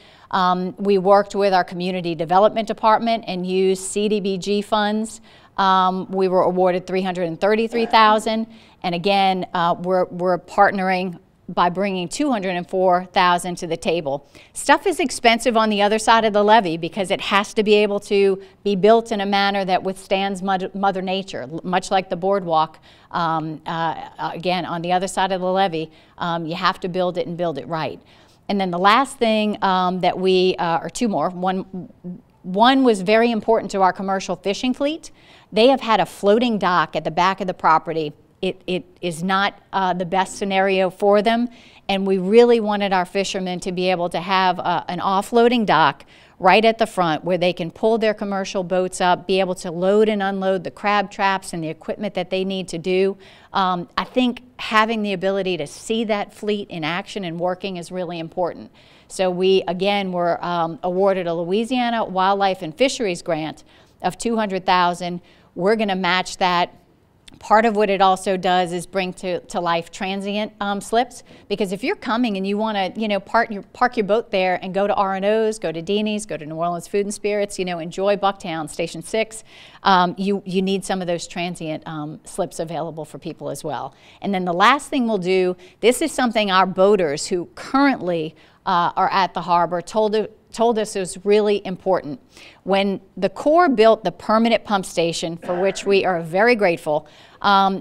We worked with our community development department and used CDBG funds. We were awarded $333,000, and again, we're partnering by bringing $204,000 to the table. Stuff is expensive on the other side of the levee because it has to be able to be built in a manner that withstands Mother Nature, much like the boardwalk. Again, on the other side of the levee, you have to build it and build it right. And then the last thing that we, or two more, one was very important to our commercial fishing fleet. They have had a floating dock at the back of the property. It is not the best scenario for them, and we really wanted our fishermen to be able to have an offloading dock right at the front where they can pull their commercial boats up, be able to load and unload the crab traps and the equipment that they need to do. I think having the ability to see that fleet in action and working is really important. So we, again, were awarded a Louisiana Wildlife and Fisheries grant of $200,000. We're going to match that. Part of what it also does is bring to life transient slips, because if you're coming and you want to, park your boat there and go to R&O's, go to Deanie's, go to New Orleans Food and Spirits, enjoy Bucktown Station 6, you need some of those transient slips available for people as well. And then the last thing we'll do, this is something our boaters who currently are at the harbor told us it was really important. When the Corps built the permanent pump station, for which we are very grateful,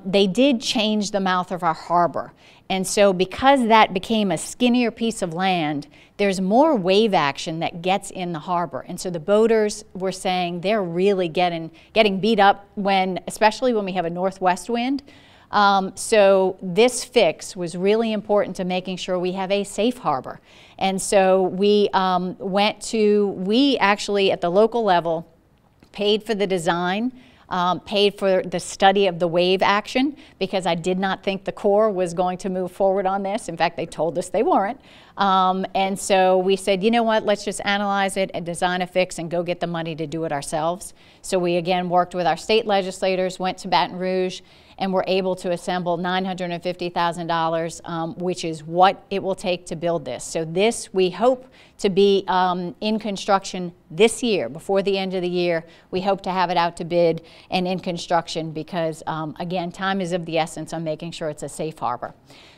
they did change the mouth of our harbor. And so because that became a skinnier piece of land, there's more wave action that gets in the harbor. And so the boaters were saying they're really getting beat up especially when we have a northwest wind. So this fix was really important to making sure we have a safe harbor. And so we we actually at the local level paid for the design, paid for the study of the wave action, because I did not think the Corps was going to move forward on this. In fact, they told us they weren't. And so we said, you know what, let's just analyze it and design a fix and go get the money to do it ourselves. So we again worked with our state legislators, went to Baton Rouge, and were able to assemble $950,000, which is what it will take to build this. So this, we hope to be in construction this year, before the end of the year. We hope to have it out to bid and in construction because, again, time is of the essence on making sure it's a safe harbor.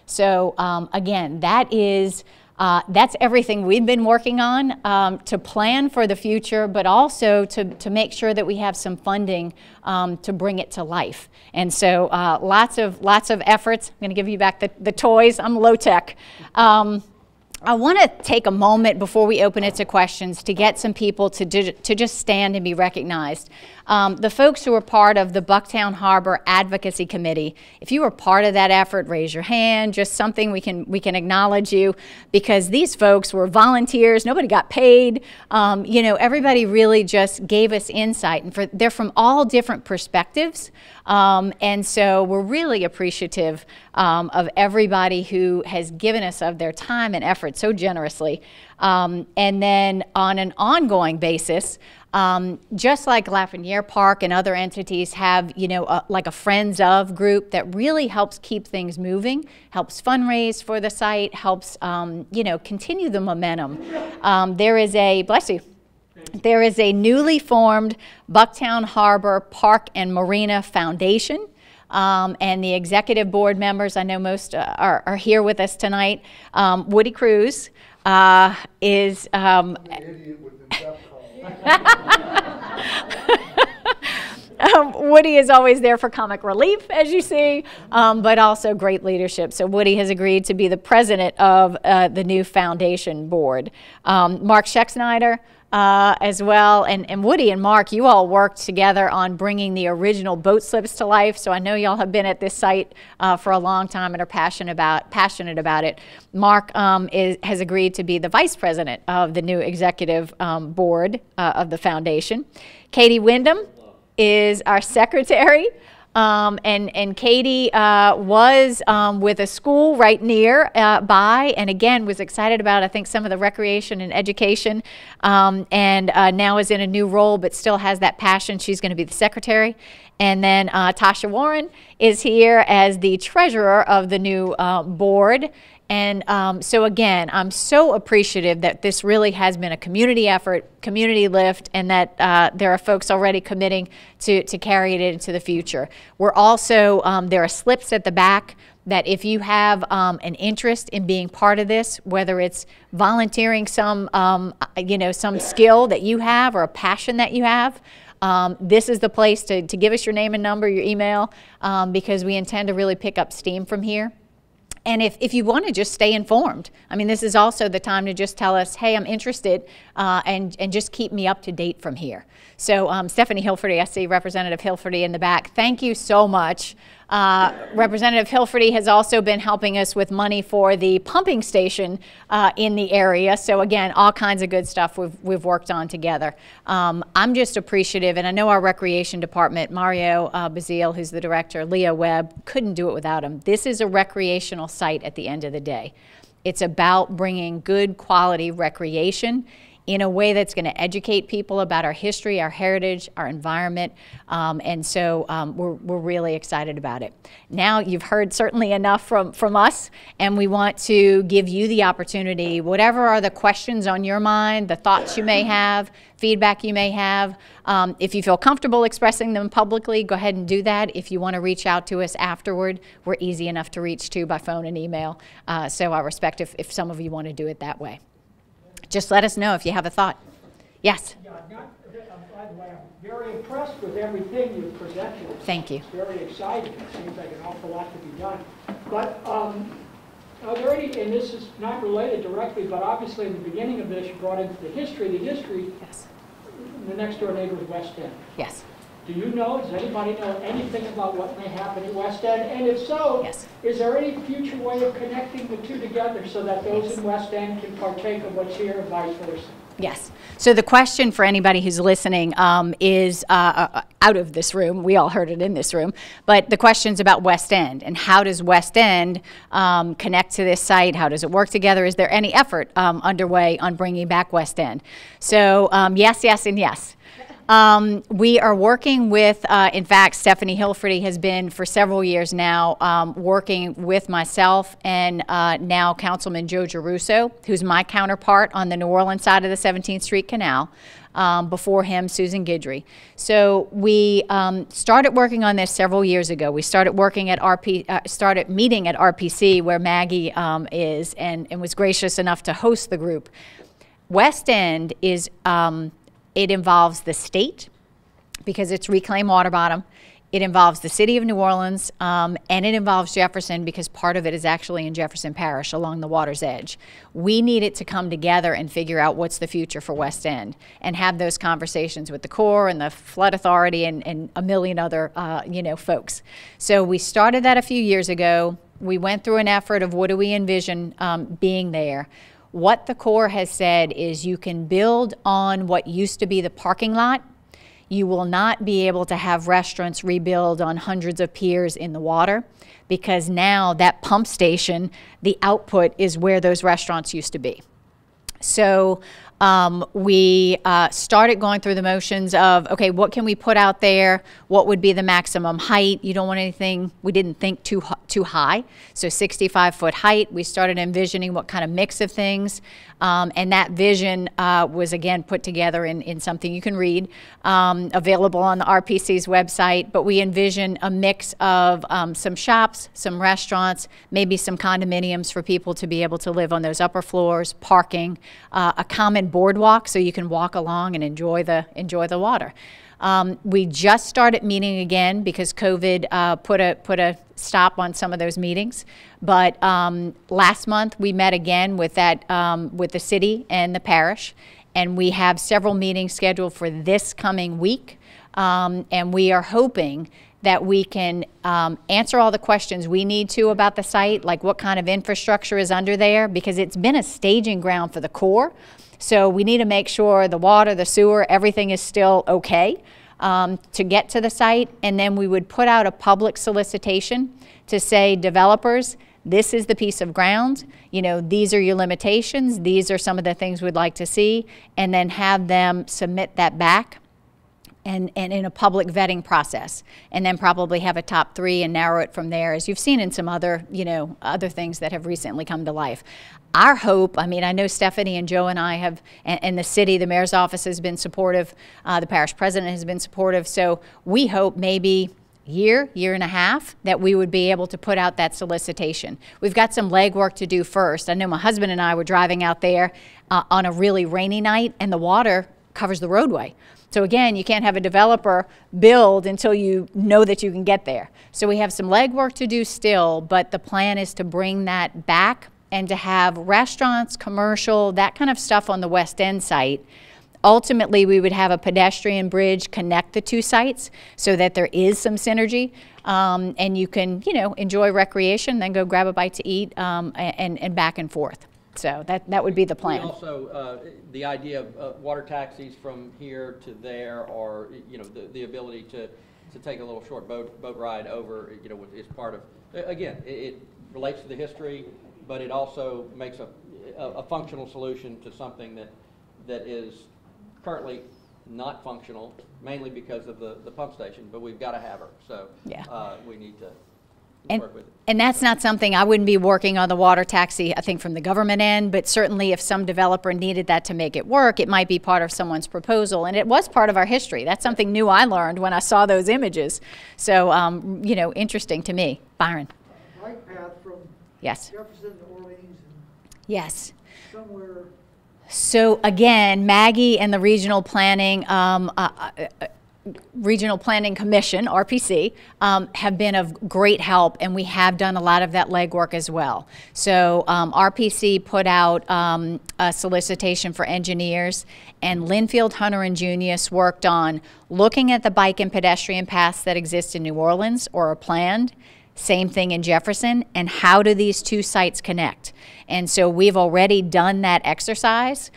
So, again, that's everything we've been working on to plan for the future, but also to make sure that we have some funding to bring it to life. And so lots of efforts. I'm going to give you back the toys. I'm low tech. I want to take a moment before we open it to questions to get some people to just stand and be recognized. The folks who are part of the Bucktown Harbor Advocacy Committee, if you were part of that effort, raise your hand, just something we can acknowledge you, because these folks were volunteers, nobody got paid, everybody really just gave us insight, and they're from all different perspectives, and so we're really appreciative of everybody who has given us of their time and effort so generously. And then on an ongoing basis, just like Lafreniere Park and other entities have, like a Friends Of group that really helps keep things moving, helps fundraise for the site, helps, continue the momentum. There is a, bless you, there is a newly formed Bucktown Harbor Park and Marina Foundation. And the executive board members, I know most are here with us tonight. Woody Cruz is... Woody is always there for comic relief, as you see, but also great leadership. So Woody has agreed to be the president of the new foundation board. Mark Schexnayder as well. And Woody and Mark, you all worked together on bringing the original boat slips to life. So I know y'all have been at this site for a long time and are passionate about it. Mark has agreed to be the vice president of the new executive board of the foundation. Katie Wyndham is our secretary. And Katie was with a school right near by, and again was excited about, I think, some of the recreation and education, and now is in a new role but still has that passion. She's going to be the secretary. And then Tasha Warren is here as the treasurer of the new board. And so again, I'm so appreciative that this really has been a community effort, community lift, and that there are folks already committing to carry it into the future. We're also, there are slips at the back that if you have an interest in being part of this, whether it's volunteering some, some skill that you have or a passion that you have, this is the place to give us your name and number, your email, because we intend to really pick up steam from here. And if you want to just stay informed, I mean, this is also the time to just tell us, hey, I'm interested, and just keep me up to date from here. So Stephanie Hilferty, I see Representative Hilferty in the back. Thank you so much. Representative Hilferty has also been helping us with money for the pumping station in the area. So again, all kinds of good stuff we've worked on together. I'm just appreciative, and I know our recreation department, Mario Bazile, who's the director, Leo Webb, couldn't do it without him. This is a recreational site at the end of the day. It's about bringing good quality recreation in a way that's going to educate people about our history, our heritage, our environment, and so we're really excited about it. Now you've heard certainly enough from us, and we want to give you the opportunity, whatever are the questions on your mind, the thoughts you may have, feedback you may have. If you feel comfortable expressing them publicly, go ahead and do that. If you want to reach out to us afterward, we're easy enough to reach to by phone and email, so I respect if some of you want to do it that way. Just let us know if you have a thought. Yes? Yeah, by the way, I'm very impressed with everything you've presented. Thank you. It's very exciting. It seems like an awful lot to be done. But are there any, and this is not related directly, but obviously in the beginning of this you brought into the history, Yes. the next door neighbor is West End. Yes. Do you know, does anybody know anything about what may happen at West End? And if so, Yes. is there any future way of connecting the two together so that those in West End can partake of what's here and vice versa? Yes. So the question for anybody who's listening is out of this room. We all heard it in this room. But the question's about West End and how does West End connect to this site? How does it work together? Is there any effort underway on bringing back West End? So yes, yes, and yes. We are working with, in fact, Stephanie Hilferty has been for several years now working with myself and now Councilman Joe Giarrusso, who's my counterpart on the New Orleans side of the 17th Street Canal. Before him, Susan Guidry. So we started working on this several years ago. We started working at started meeting at RPC where Maggie is and was gracious enough to host the group. West End is it involves the state because it's reclaimed water bottom. It involves the city of New Orleans, and it involves Jefferson because part of it is actually in Jefferson Parish along the water's edge. We needed to come together and figure out what's the future for West End and have those conversations with the Corps and the Flood Authority and a million other folks. So we started that a few years ago. We went through an effort of what do we envision being there. What the Corps has said is you can build on what used to be the parking lot. You will not be able to have restaurants rebuild on hundreds of piers in the water because now that pump station, the output is where those restaurants used to be. So we started going through the motions of, okay, what can we put out there? What would be the maximum height? You don't want anything, we didn't think too high. So 65-foot height. We started envisioning what kind of mix of things. And that vision was, again, put together in something you can read, available on the RPC's website. But we envision a mix of some shops, some restaurants, maybe some condominiums for people to be able to live on those upper floors, parking, a common boardwalk so you can walk along and enjoy the water. We just started meeting again because COVID put a stop on some of those meetings. But last month we met again with the city and the parish, And we have several meetings scheduled for this coming week. And we are hoping that we can answer all the questions we need to about the site, like what kind of infrastructure is under there, because it's been a staging ground for the Corps. So we need to make sure the water, the sewer, everything is still okay to get to the site. And then we would put out a public solicitation to say, developers, this is the piece of ground, you know, these are your limitations, these are some of the things we'd like to see, and then have them submit that back. And in a public vetting process, and then probably have a top 3 and narrow it from there, as you've seen in some other, you know, other things that have recently come to life. Our hope, I mean, I know Stephanie and Joe and I have, and the city, the mayor's office has been supportive, the parish president has been supportive, so we hope maybe year and a half that we would be able to put out that solicitation. We've got some legwork to do first. I know my husband and I were driving out there on a really rainy night, and the water covers the roadway. So again, you can't have a developer build until you know that you can get there. So we have some legwork to do still, but the plan is to bring that back and to have restaurants, commercial, that kind of stuff on the West End site. Ultimately, we would have a pedestrian bridge connect the 2 sites so that there is some synergy, and you can, you know, enjoy recreation, then go grab a bite to eat, and back and forth. So that would be the plan. We also, the idea of water taxis from here to there, or, you know, the ability to take a little short boat ride over, you know, is part of, again, it relates to the history, but it also makes a functional solution to something that is currently not functional, mainly because of the pump station, but we've got to have her. So yeah. We need to work with it. And that's not something, I wouldn't be working on the water taxi, I think, from the government end, but certainly if some developer needed that to make it work, it might be part of someone's proposal. And it was part of our history. That's something new I learned when I saw those images. So, you know, interesting to me. Byron. Bike path from Yes. Jefferson to Orleans. And yes. Somewhere. So again, Maggie and the Regional Planning Commission, RPC, have been of great help, and we have done a lot of that legwork as well. So RPC put out a solicitation for engineers, and Linfield, Hunter, and Junius worked on looking at the bike and pedestrian paths that exist in New Orleans or are planned, same thing in Jefferson, and how do these 2 sites connect? And so we've already done that exercise.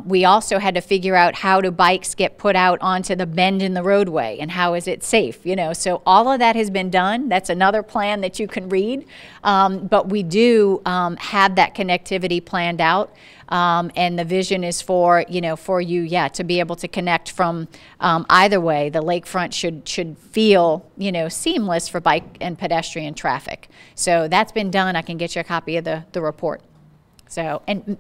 We also had to figure out how do bikes get put out onto the bend in the roadway, and how is it safe, you know? So all of that has been done. That's another plan that you can read. But we do have that connectivity planned out. And the vision is for, you know, for you, yeah, to be able to connect from either way. The lakefront should feel, you know, seamless for bike and pedestrian traffic. So that's been done. I can get you a copy of the report. So, and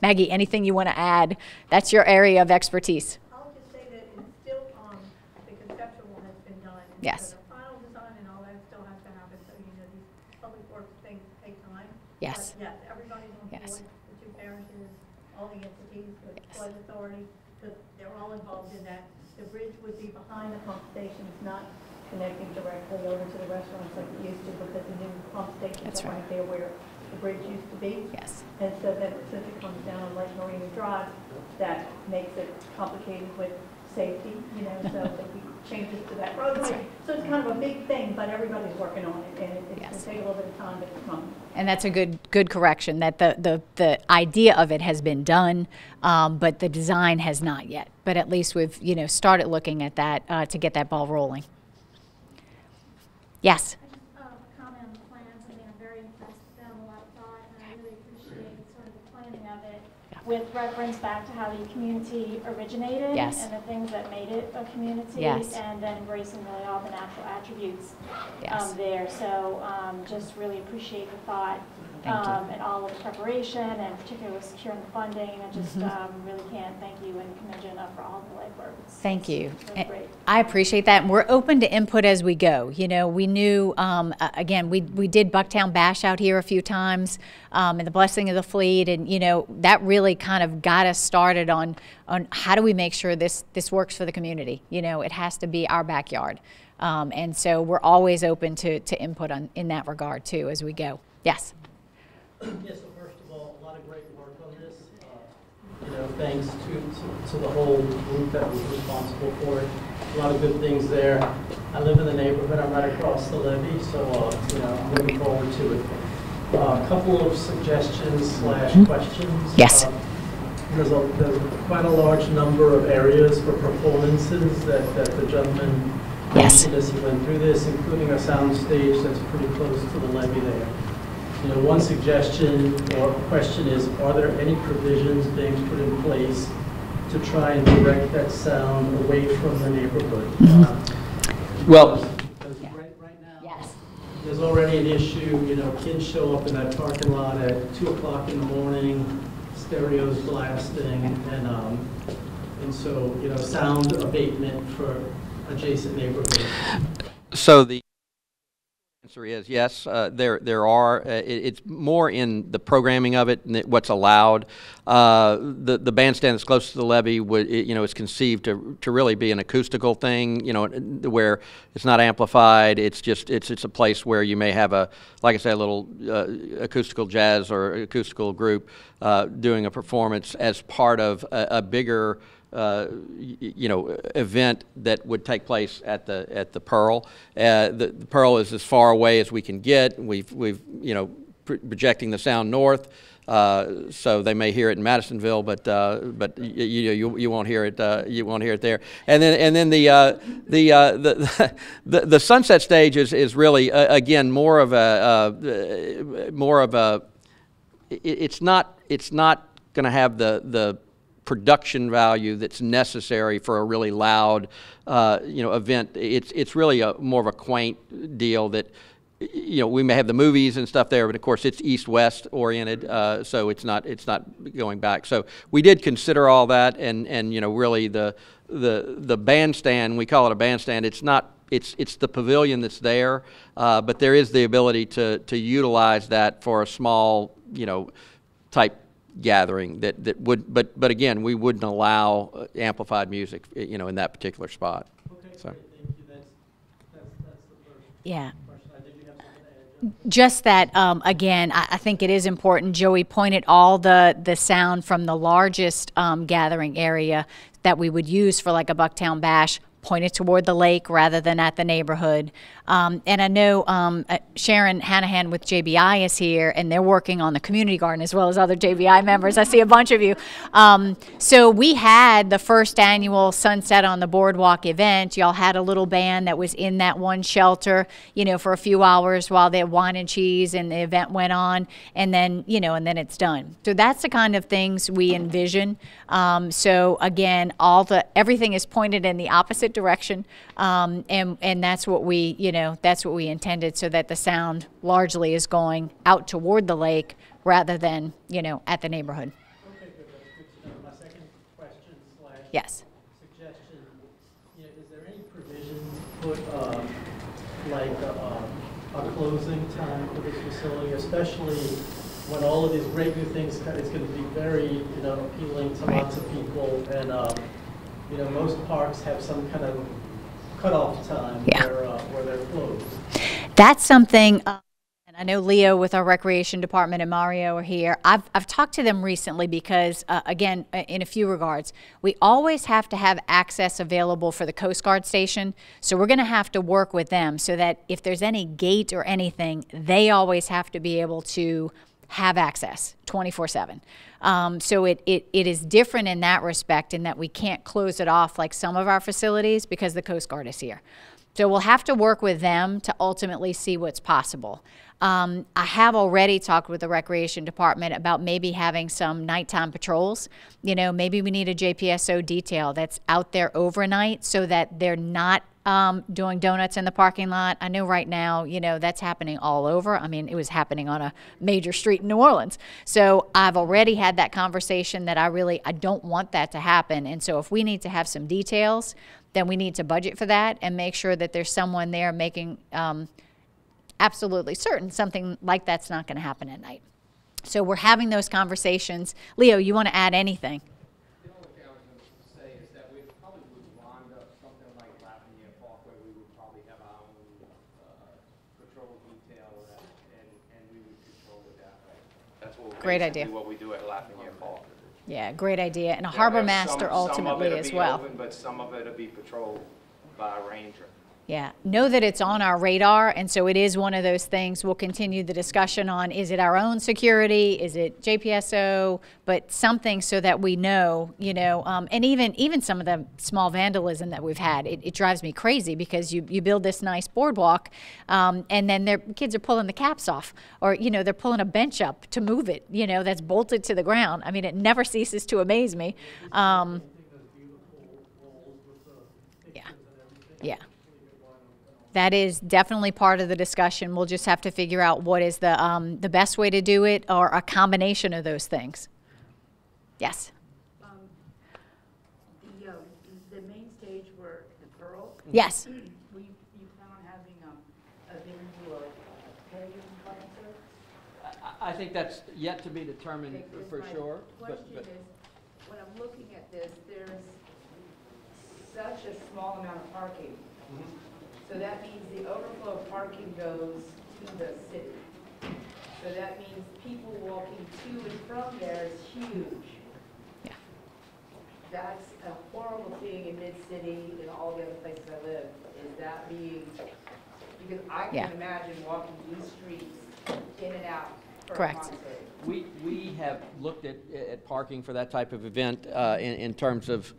Maggie, anything you want to add? That's your area of expertise. I'll just say that it's still the conceptual one has been done. And yes. So the final design and all that still has to happen. So, you know, these public works things take time. Yes. But yes, everybody's on board. Yes. The 2 parishes, all the entities, the Yes. flood authority, they're all involved in that. The bridge would be behind the pump stations, not connecting directly over to the restaurants like it used to, because the new pump stations are right there where the bridge used to be. Yes. And so then since it comes down on Lake Marina Drive, that makes it complicated with safety, you know, so that we change it to that roadway. Right. So it's kind of a big thing, but everybody's working on it, and it's yes. going to take a little bit of time to come. And that's a good correction, that the idea of it has been done, but the design has not yet. But at least we've, you know, started looking at that to get that ball rolling. Yes. Comment on the plans. I mean, I'm very impressed with them, a lot of thought, and I really appreciate sort of the planning of it with reference back to how the community originated yes. and the things that made it a community, yes. and then embracing really all the natural attributes yes. there. So just really appreciate the thought and all of the preparation, and particularly with securing the funding. I just really can't thank you and commend you enough for all of the legwork. Thank you. Really great. I appreciate that. And we're open to input as we go. You know, we knew, again, we did Bucktown Bash out here a few times, and the Blessing of the Fleet, and, you know, that really kind of got us started on how do we make sure this works for the community. You know, it has to be our backyard. And so we're always open to input in that regard, too, as we go. Yes? Yes, so first of all, a lot of great work on this. You know, thanks to the whole group that was responsible for it. A lot of good things there. I live in the neighborhood. I'm right across the levee, so I'm looking forward to it. A couple of suggestions / questions. Yes. There's quite a large number of areas for performances that the gentleman mentioned as he went through this, including a sound stage that's pretty close to the levee there. One suggestion or question is, are there any provisions being put in place to try and direct that sound away from the neighborhood? Well, because right now, there's already an issue. Kids show up in that parking lot at 2 o'clock in the morning, stereos blasting, and so sound abatement for adjacent neighborhoods. so the answer is yes. There are. It's more in the programming of it and what's allowed. The bandstand that's close to the levee is conceived to really be an acoustical thing. Where it's not amplified. It's a place where you may have a little acoustical jazz or acoustical group doing a performance as part of a bigger event that would take place at the Pearl. The Pearl is as far away as we can get. We've projecting the sound north, so they may hear it in Madisonville, but you won't hear it. You won't hear it there. And then the Sunset Stage is really again more of a it's not going to have the production value that's necessary for a really loud, event. It's really more of a quaint deal that, we may have the movies and stuff there, but of course it's east-west oriented, so it's not going back. So we did consider all that, and really the bandstand, we call it a bandstand. It's not. It's the pavilion that's there, but there is the ability to utilize that for a small, type gathering that would, but again, we wouldn't allow amplified music, in that particular spot. Okay, so. Great, thank you. That's the first Yeah. question. Did you have something to add, Jen? Just that, again, I think it is important. Joey pointed all the sound from the largest gathering area that we would use for like a Bucktown Bash, pointed toward the lake rather than at the neighborhood. And I know Sharon Hanahan with JBI is here, and they're working on the community garden as well as other JBI members. I see a bunch of you. So we had the first annual Sunset on the Boardwalk event. Y'all had a little band that was in that one shelter, for a few hours while they had wine and cheese and the event went on, and then, and then it's done. So that's the kind of things we envision. So again, everything is pointed in the opposite direction, and that's what we, that's what we intended, so that the sound largely is going out toward the lake rather than, at the neighborhood. Okay, good. That's good to know. My second question / Yes. suggestion, is there any provision to put like a closing time for this facility, especially when all of these great new things, it's going to be very appealing to lots of people, and most parks have some kind of cutoff time where they're closed. That's something, and I know Leo with our recreation department and Mario are here. I've talked to them recently because, again, in a few regards, we always have to have access available for the Coast Guard station. So we're going to have to work with them so that if there's any gate or anything, they always have to be able to have access 24/7. So it is different in that respect, in that we can't close it off like some of our facilities because the Coast Guard is here. So we'll have to work with them to ultimately see what's possible. I have already talked with the recreation department about maybe having some nighttime patrols. Maybe we need a JPSO detail that's out there overnight so that they're not doing donuts in the parking lot. I know right now, that's happening all over. I mean, it was happening on a major street in New Orleans. So I've already had that conversation that I don't want that to happen. And so if we need to have some details, then we need to budget for that and make sure that there's someone there making absolutely certain something like that's not going to happen at night. So we're having those conversations. Leo, you want to add anything? The only thing I was going to say is that we probably would wind up something like Lafayette Park, where we would probably have our own patrol detail, and we would control it that way. That's what Great idea. what we do at Lafayette Park. Yeah, great idea. And a harbor master ultimately as well. Some of it will be open, but some of it will be patrolled by a ranger. Yeah, know that it's on our radar, and so it is one of those things we'll continue the discussion on. Is it our own security? Is it JPSO? But something so that we know, you know, and even some of the small vandalism that we've had, it drives me crazy because you build this nice boardwalk, and then their kids are pulling the caps off, or, you know, they're pulling a bench up to move it, you know, that's bolted to the ground. I mean, it never ceases to amaze me. Yeah. Yeah. That is definitely part of the discussion. We'll just have to figure out what is the best way to do it, or a combination of those things. Yes. The main stage where the Pearl. Yes. You plan on having a venue or pavilion concert? I think that's yet to be determined for sure. Question is, when I'm looking at this, there's such a small amount of parking. Mm-hmm. So that means the overflow parking goes to the city. So that means people walking to and from there is huge. Yeah. That's a horrible thing in mid-city and all the other places I live, is that being, because I can imagine walking these streets in and out for a concert. We have looked at parking for that type of event in terms of,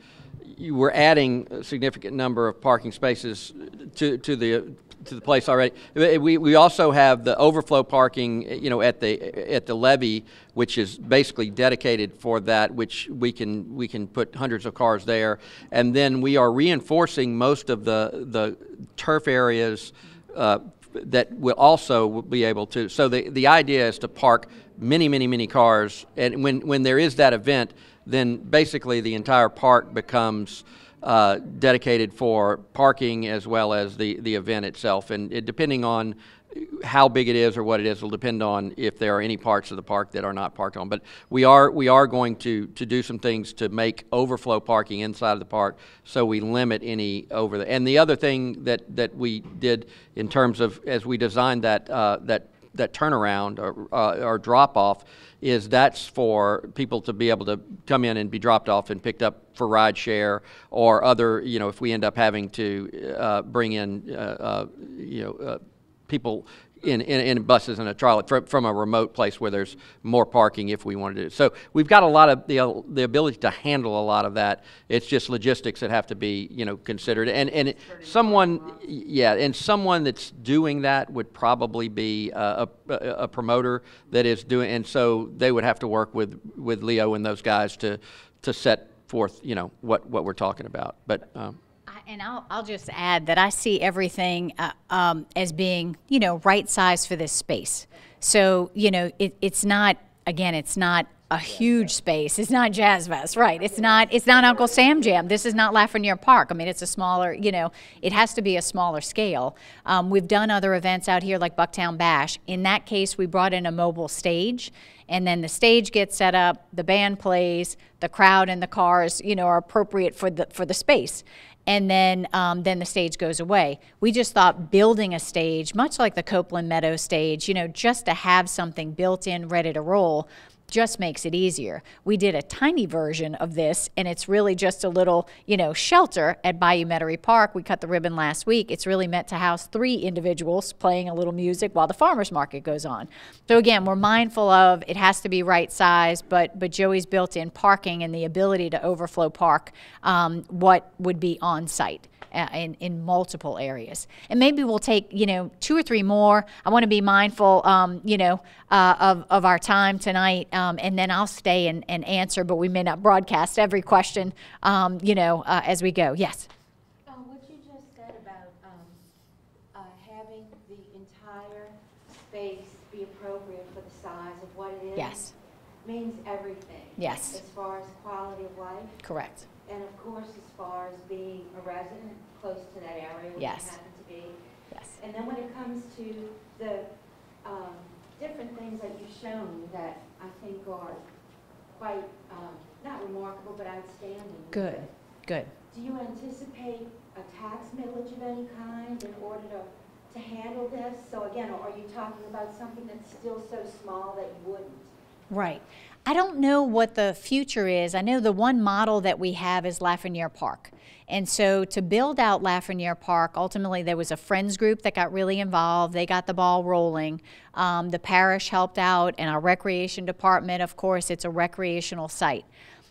you were adding a significant number of parking spaces to the place already. We also have the overflow parking, you know, at the levee, which is basically dedicated for that, which we can put hundreds of cars there, and then we are reinforcing most of the turf areas that will also be able to. So the idea is to park many cars, and when there is that event, then basically the entire park becomes dedicated for parking as well as the event itself. And depending on how big it is or what it is will depend on if there are any parts of the park that are not parked on. But we are going to do some things to make overflow parking inside of the park, so we limit any over the. And the other thing that we did in terms of, as we designed that turnaround or drop off, is that's for people to be able to come in and be dropped off and picked up for ride share, or other, you know, if we end up having to bring in people in buses and a trolley from a remote place where there's more parking if we wanted to. So we've got a lot of the ability to handle a lot of that. It's just logistics that have to be, you know, considered. And someone that's doing that would probably be a promoter that is doing, and so they would have to work with Leo and those guys to set forth, you know, what we're talking about. But and I'll just add that I see everything as being, you know, right size for this space. So, you know, it's not, again, it's not a huge space. It's not Jazz Fest, right? It's not Uncle Sam Jam. This is not Lafreniere Park. I mean, it's a smaller, you know, it has to be a smaller scale. We've done other events out here like Bucktown Bash. In that case, we brought in a mobile stage, and then the stage gets set up, the band plays, the crowd and the cars, you know, are appropriate for the space. And then the stage goes away. We just thought building a stage, much like the Copeland Meadow stage, you know, just to have something built in, ready to roll, just makes it easier. We did a tiny version of this, and it's really just a little, you know, shelter at Bayou Metairie Park. We cut the ribbon last week. It's really meant to house 3 individuals playing a little music while the farmers market goes on. So again, we're mindful of it has to be right size, but Joey's built in parking and the ability to overflow park what would be on site. In multiple areas. And maybe we'll take, you know, 2 or 3 more. I want to be mindful, you know, of our time tonight, and then I'll stay and answer, but we may not broadcast every question, you know, as we go. Yes? What you just said about having the entire space be appropriate for the size of what it is. Yes. Means everything. Yes. As far as quality of life. Correct. And of course, as far as being a resident close to that area, which Yes. you happen to be. Yes. And then when it comes to the different things that you've shown that I think are quite, not remarkable, but outstanding. Good. Good. Do you anticipate a tax millage of any kind in order to handle this? So again, are you talking about something that's still so small that you wouldn't? Right. I don't know what the future is. I know the one model that we have is Lafreniere Park. And so to build out Lafreniere Park, ultimately there was a friends group that got really involved. They got the ball rolling. The parish helped out, and our recreation department, of course, it's a recreational site.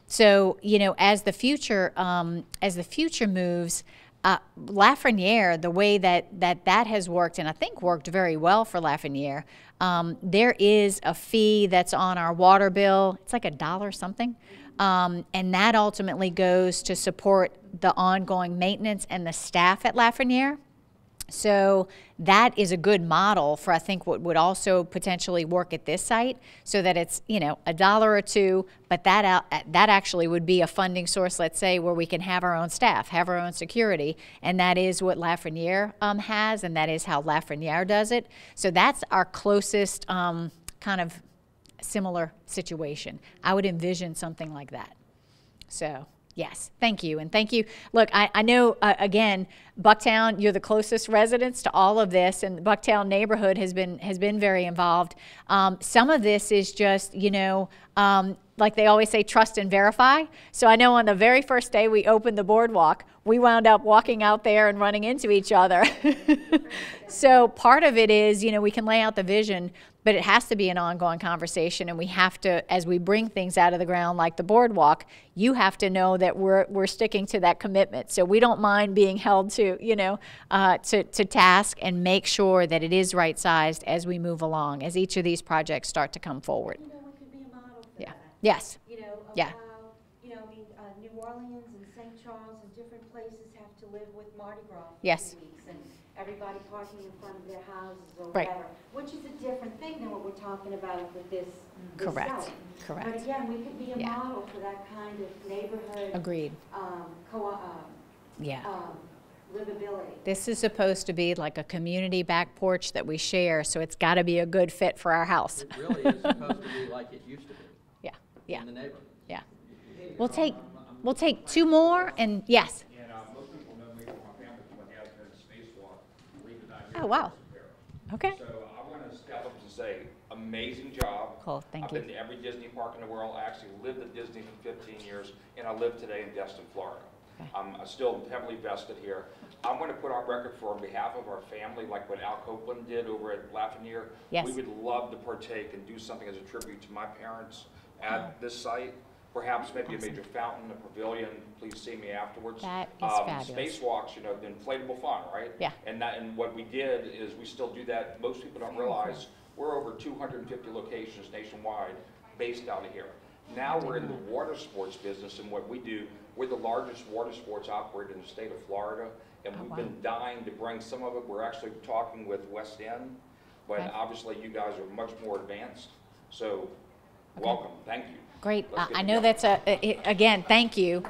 So, you know, as the future moves, Lafreniere, the way that has worked, and I think worked very well for Lafreniere, there is a fee that's on our water bill. It's like $1 something. And that ultimately goes to support the ongoing maintenance and the staff at Lafreniere. So that is a good model for, I think, what would also potentially work at this site, so that it's, you know, $1 or $2, but that actually would be a funding source, let's say, where we can have our own staff, have our own security, and that is what Lafreniere has, and that is how Lafreniere does it. So that's our closest kind of similar situation. I would envision something like that. So yes, thank you, and thank you. Look, I know, again, Bucktown, you're the closest residents to all of this, and the Bucktown neighborhood has been very involved. Some of this is just, you know, like they always say, trust and verify. So I know on the very first day we opened the boardwalk, we wound up walking out there and running into each other. So part of it is, you know, we can lay out the vision, but it has to be an ongoing conversation, and we have to, as we bring things out of the ground like the boardwalk, you have to know that we're sticking to that commitment. So we don't mind being held to, you know, to task, and make sure that it is right-sized as we move along, as each of these projects start to come forward. You know, we could be a model for Yeah. that. Yes. You know, of Yeah. how, you know, I mean, New Orleans and St. Charles and different places have to live with Mardi Gras for Yes. 2 weeks, and everybody parking in front of their houses or Right. whatever, which is a different thing than what we're talking about with this Correct. site. Correct. But again, we could be a Yeah. model for that kind of neighborhood Agreed. Yeah. livability. This is supposed to be like a community back porch that we share, so it's got to be a good fit for our house. It really is supposed to be like it used to be Yeah. Yeah. in the neighborhood. Yeah. We'll take two more, and yes. And most people know me from my family, my dad's been a spacewalk, believe it or not. Oh, wow. Okay. So I want to step up and say, amazing job. Cool, thank you. I've been to every Disney park in the world. I actually lived at Disney for 15 years, and I live today in Destin, Florida. Okay. I'm still heavily vested here. I'm going to put on record for on behalf of our family, like what Al Copeland did over at Lafreniere. Yes. We would love to partake and do something as a tribute to my parents at this site. Perhaps maybe a major fountain, a pavilion. Please see me afterwards. That is fabulous. Spacewalks, you know, the inflatable fun, right? Yeah. And what we did is we still do that. Most people don't realize we're over 250 locations nationwide based out of here. Now we're in the water sports business, and what we do, we're the largest water sports operator in the state of Florida, and we've been dying to bring some of it. We're actually talking with West End, but obviously you guys are much more advanced. So welcome, thank you. Great. Let's get I know going. that's again, thank you.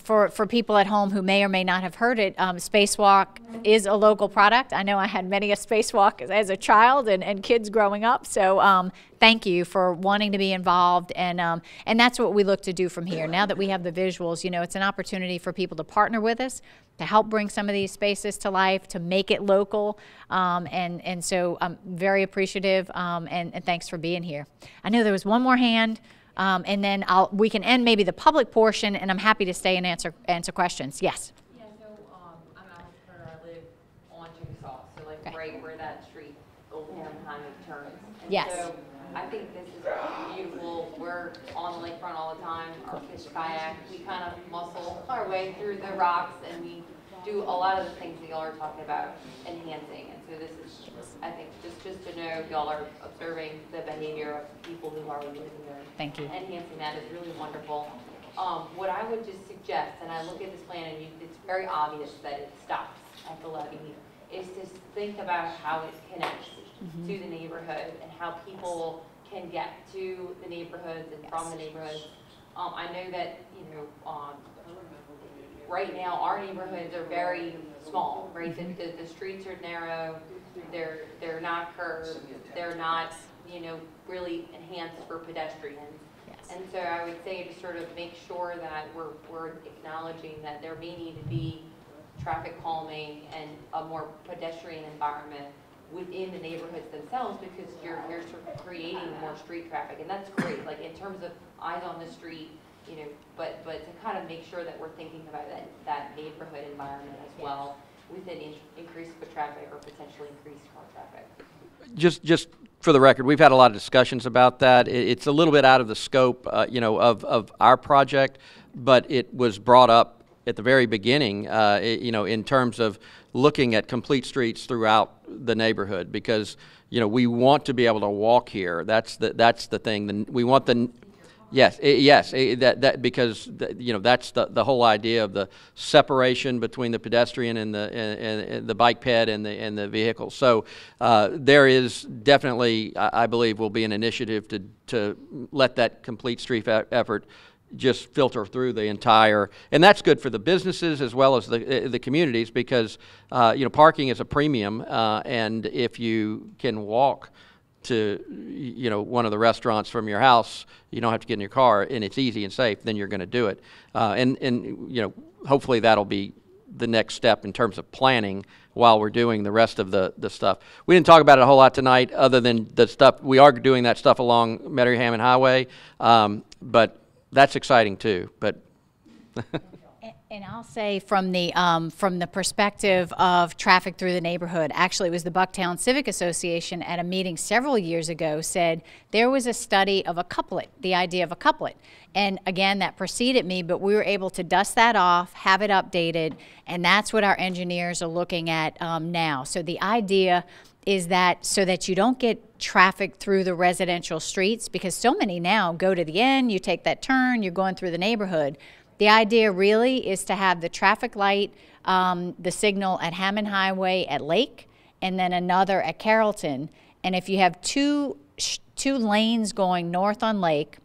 For people at home who may or may not have heard it, Spacewalk is a local product. I know I had many a spacewalk as a child and kids growing up. So thank you for wanting to be involved, and that's what we look to do from here. Now that we have the visuals, you know, it's an opportunity for people to partner with us, to help bring some of these spaces to life, to make it local, and so I'm very appreciative, and thanks for being here. I know there was one more hand. And then we can end maybe the public portion, and I'm happy to stay and answer questions. Yes. Yeah, so I'm Alex Furr. I live on Chickasaw, so like right where that street, Old Town behind it turns. And Yes. so I think this is beautiful. We're on the lakefront all the time. Our fish kayak, we kind of muscle our way through the rocks, and we do a lot of the things that y'all are talking about enhancing. And so this is, I think, just to know y'all are observing the behavior of people who are living there. Thank you. Enhancing that is really wonderful. What I would just suggest, and I look at this plan and it's very obvious that it stops at the levee, is to think about how it connects to the neighborhood and how people can get to the neighborhoods and from the neighborhoods. I know that, you know, right now our neighborhoods are very small, right? The streets are narrow, they're not curved, they're not, you know, really enhanced for pedestrians. And so I would say to sort of make sure that we're acknowledging that there may need to be traffic calming and a more pedestrian environment within the neighborhoods themselves, because you're sort of creating more street traffic, and that's great, like in terms of eyes on the street, you know, but to kind of make sure that we're thinking about that neighborhood environment as well, with an increased foot traffic or potentially increased car traffic. Just for the record, we've had a lot of discussions about that. It's a little bit out of the scope, you know, of our project, but it was brought up at the very beginning, you know, in terms of looking at complete streets throughout the neighborhood, because, you know, we want to be able to walk here. That's the thing. We want the Yes, because you know, that's the whole idea of the separation between the pedestrian and the bike ped and the vehicle. So there is definitely, I believe, will be an initiative to let that complete street effort just filter through the entire, and that's good for the businesses as well as the communities, because you know, parking is a premium, and if you can walk to, you know, one of the restaurants from your house, you don't have to get in your car, and it's easy and safe, then you're going to do it. And you know, hopefully that'll be the next step in terms of planning while we're doing the rest of the stuff. We didn't talk about it a whole lot tonight, other than the stuff, we are doing that stuff along Meadow Highway, but that's exciting too. But And I'll say from the perspective of traffic through the neighborhood, actually it was the Bucktown Civic Association at a meeting several years ago said there was a study of a couplet, the idea of a couplet. And again, that preceded me, but we were able to dust that off, have it updated, and that's what our engineers are looking at now. So the idea is that so that you don't get traffic through the residential streets, because so many now go to the end, you take that turn, you're going through the neighborhood. The idea really is to have the traffic light, the signal at Hammond Highway at Lake, and then another at Carrollton. And if you have two lanes going north on Lake,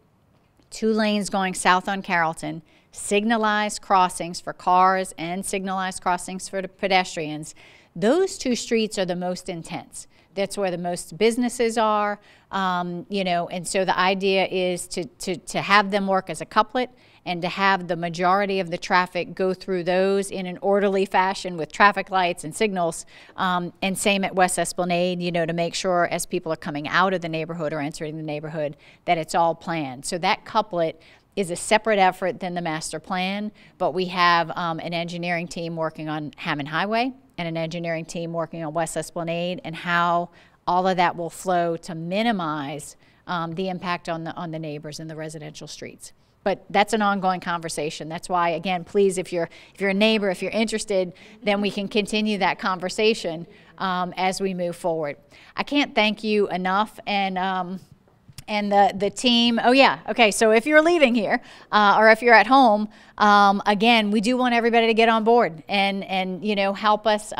2 lanes going south on Carrollton, signalized crossings for cars and signalized crossings for the pedestrians, those 2 streets are the most intense. That's where the most businesses are, you know, and so the idea is to have them work as a couplet, and to have the majority of the traffic go through those in an orderly fashion with traffic lights and signals, and same at West Esplanade, you know, to make sure as people are coming out of the neighborhood or entering the neighborhood that it's all planned. So that couplet is a separate effort than the master plan, but we have an engineering team working on Hammond Highway and an engineering team working on West Esplanade, and how all of that will flow to minimize the impact on the neighbors in the residential streets. But that's an ongoing conversation. That's why, again, please, if you're a neighbor, if you're interested, then we can continue that conversation as we move forward. I can't thank you enough, and the team. Oh yeah, okay. So if you're leaving here, or if you're at home, again, we do want everybody to get on board and you know, help us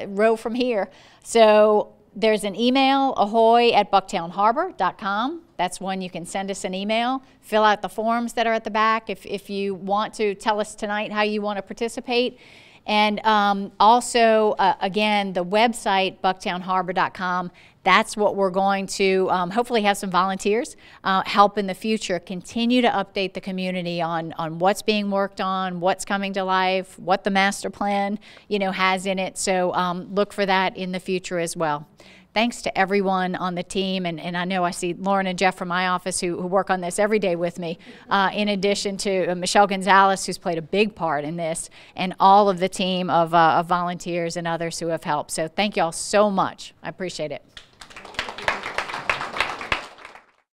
row from here. So there's an email, ahoy@bucktownharbor.com. That's one you can send us an email. Fill out the forms that are at the back if you want to tell us tonight how you want to participate. And also, again, the website, bucktownharbor.com, that's what we're going to hopefully have some volunteers help in the future, continue to update the community on what's being worked on, what's coming to life, what the master plan, you know, has in it. So look for that in the future as well. Thanks to everyone on the team, and I know I see Lauren and Jeff from my office who work on this every day with me, in addition to Michelle Gonzalez, who's played a big part in this, and all of the team of volunteers and others who have helped. So thank you all so much. I appreciate it.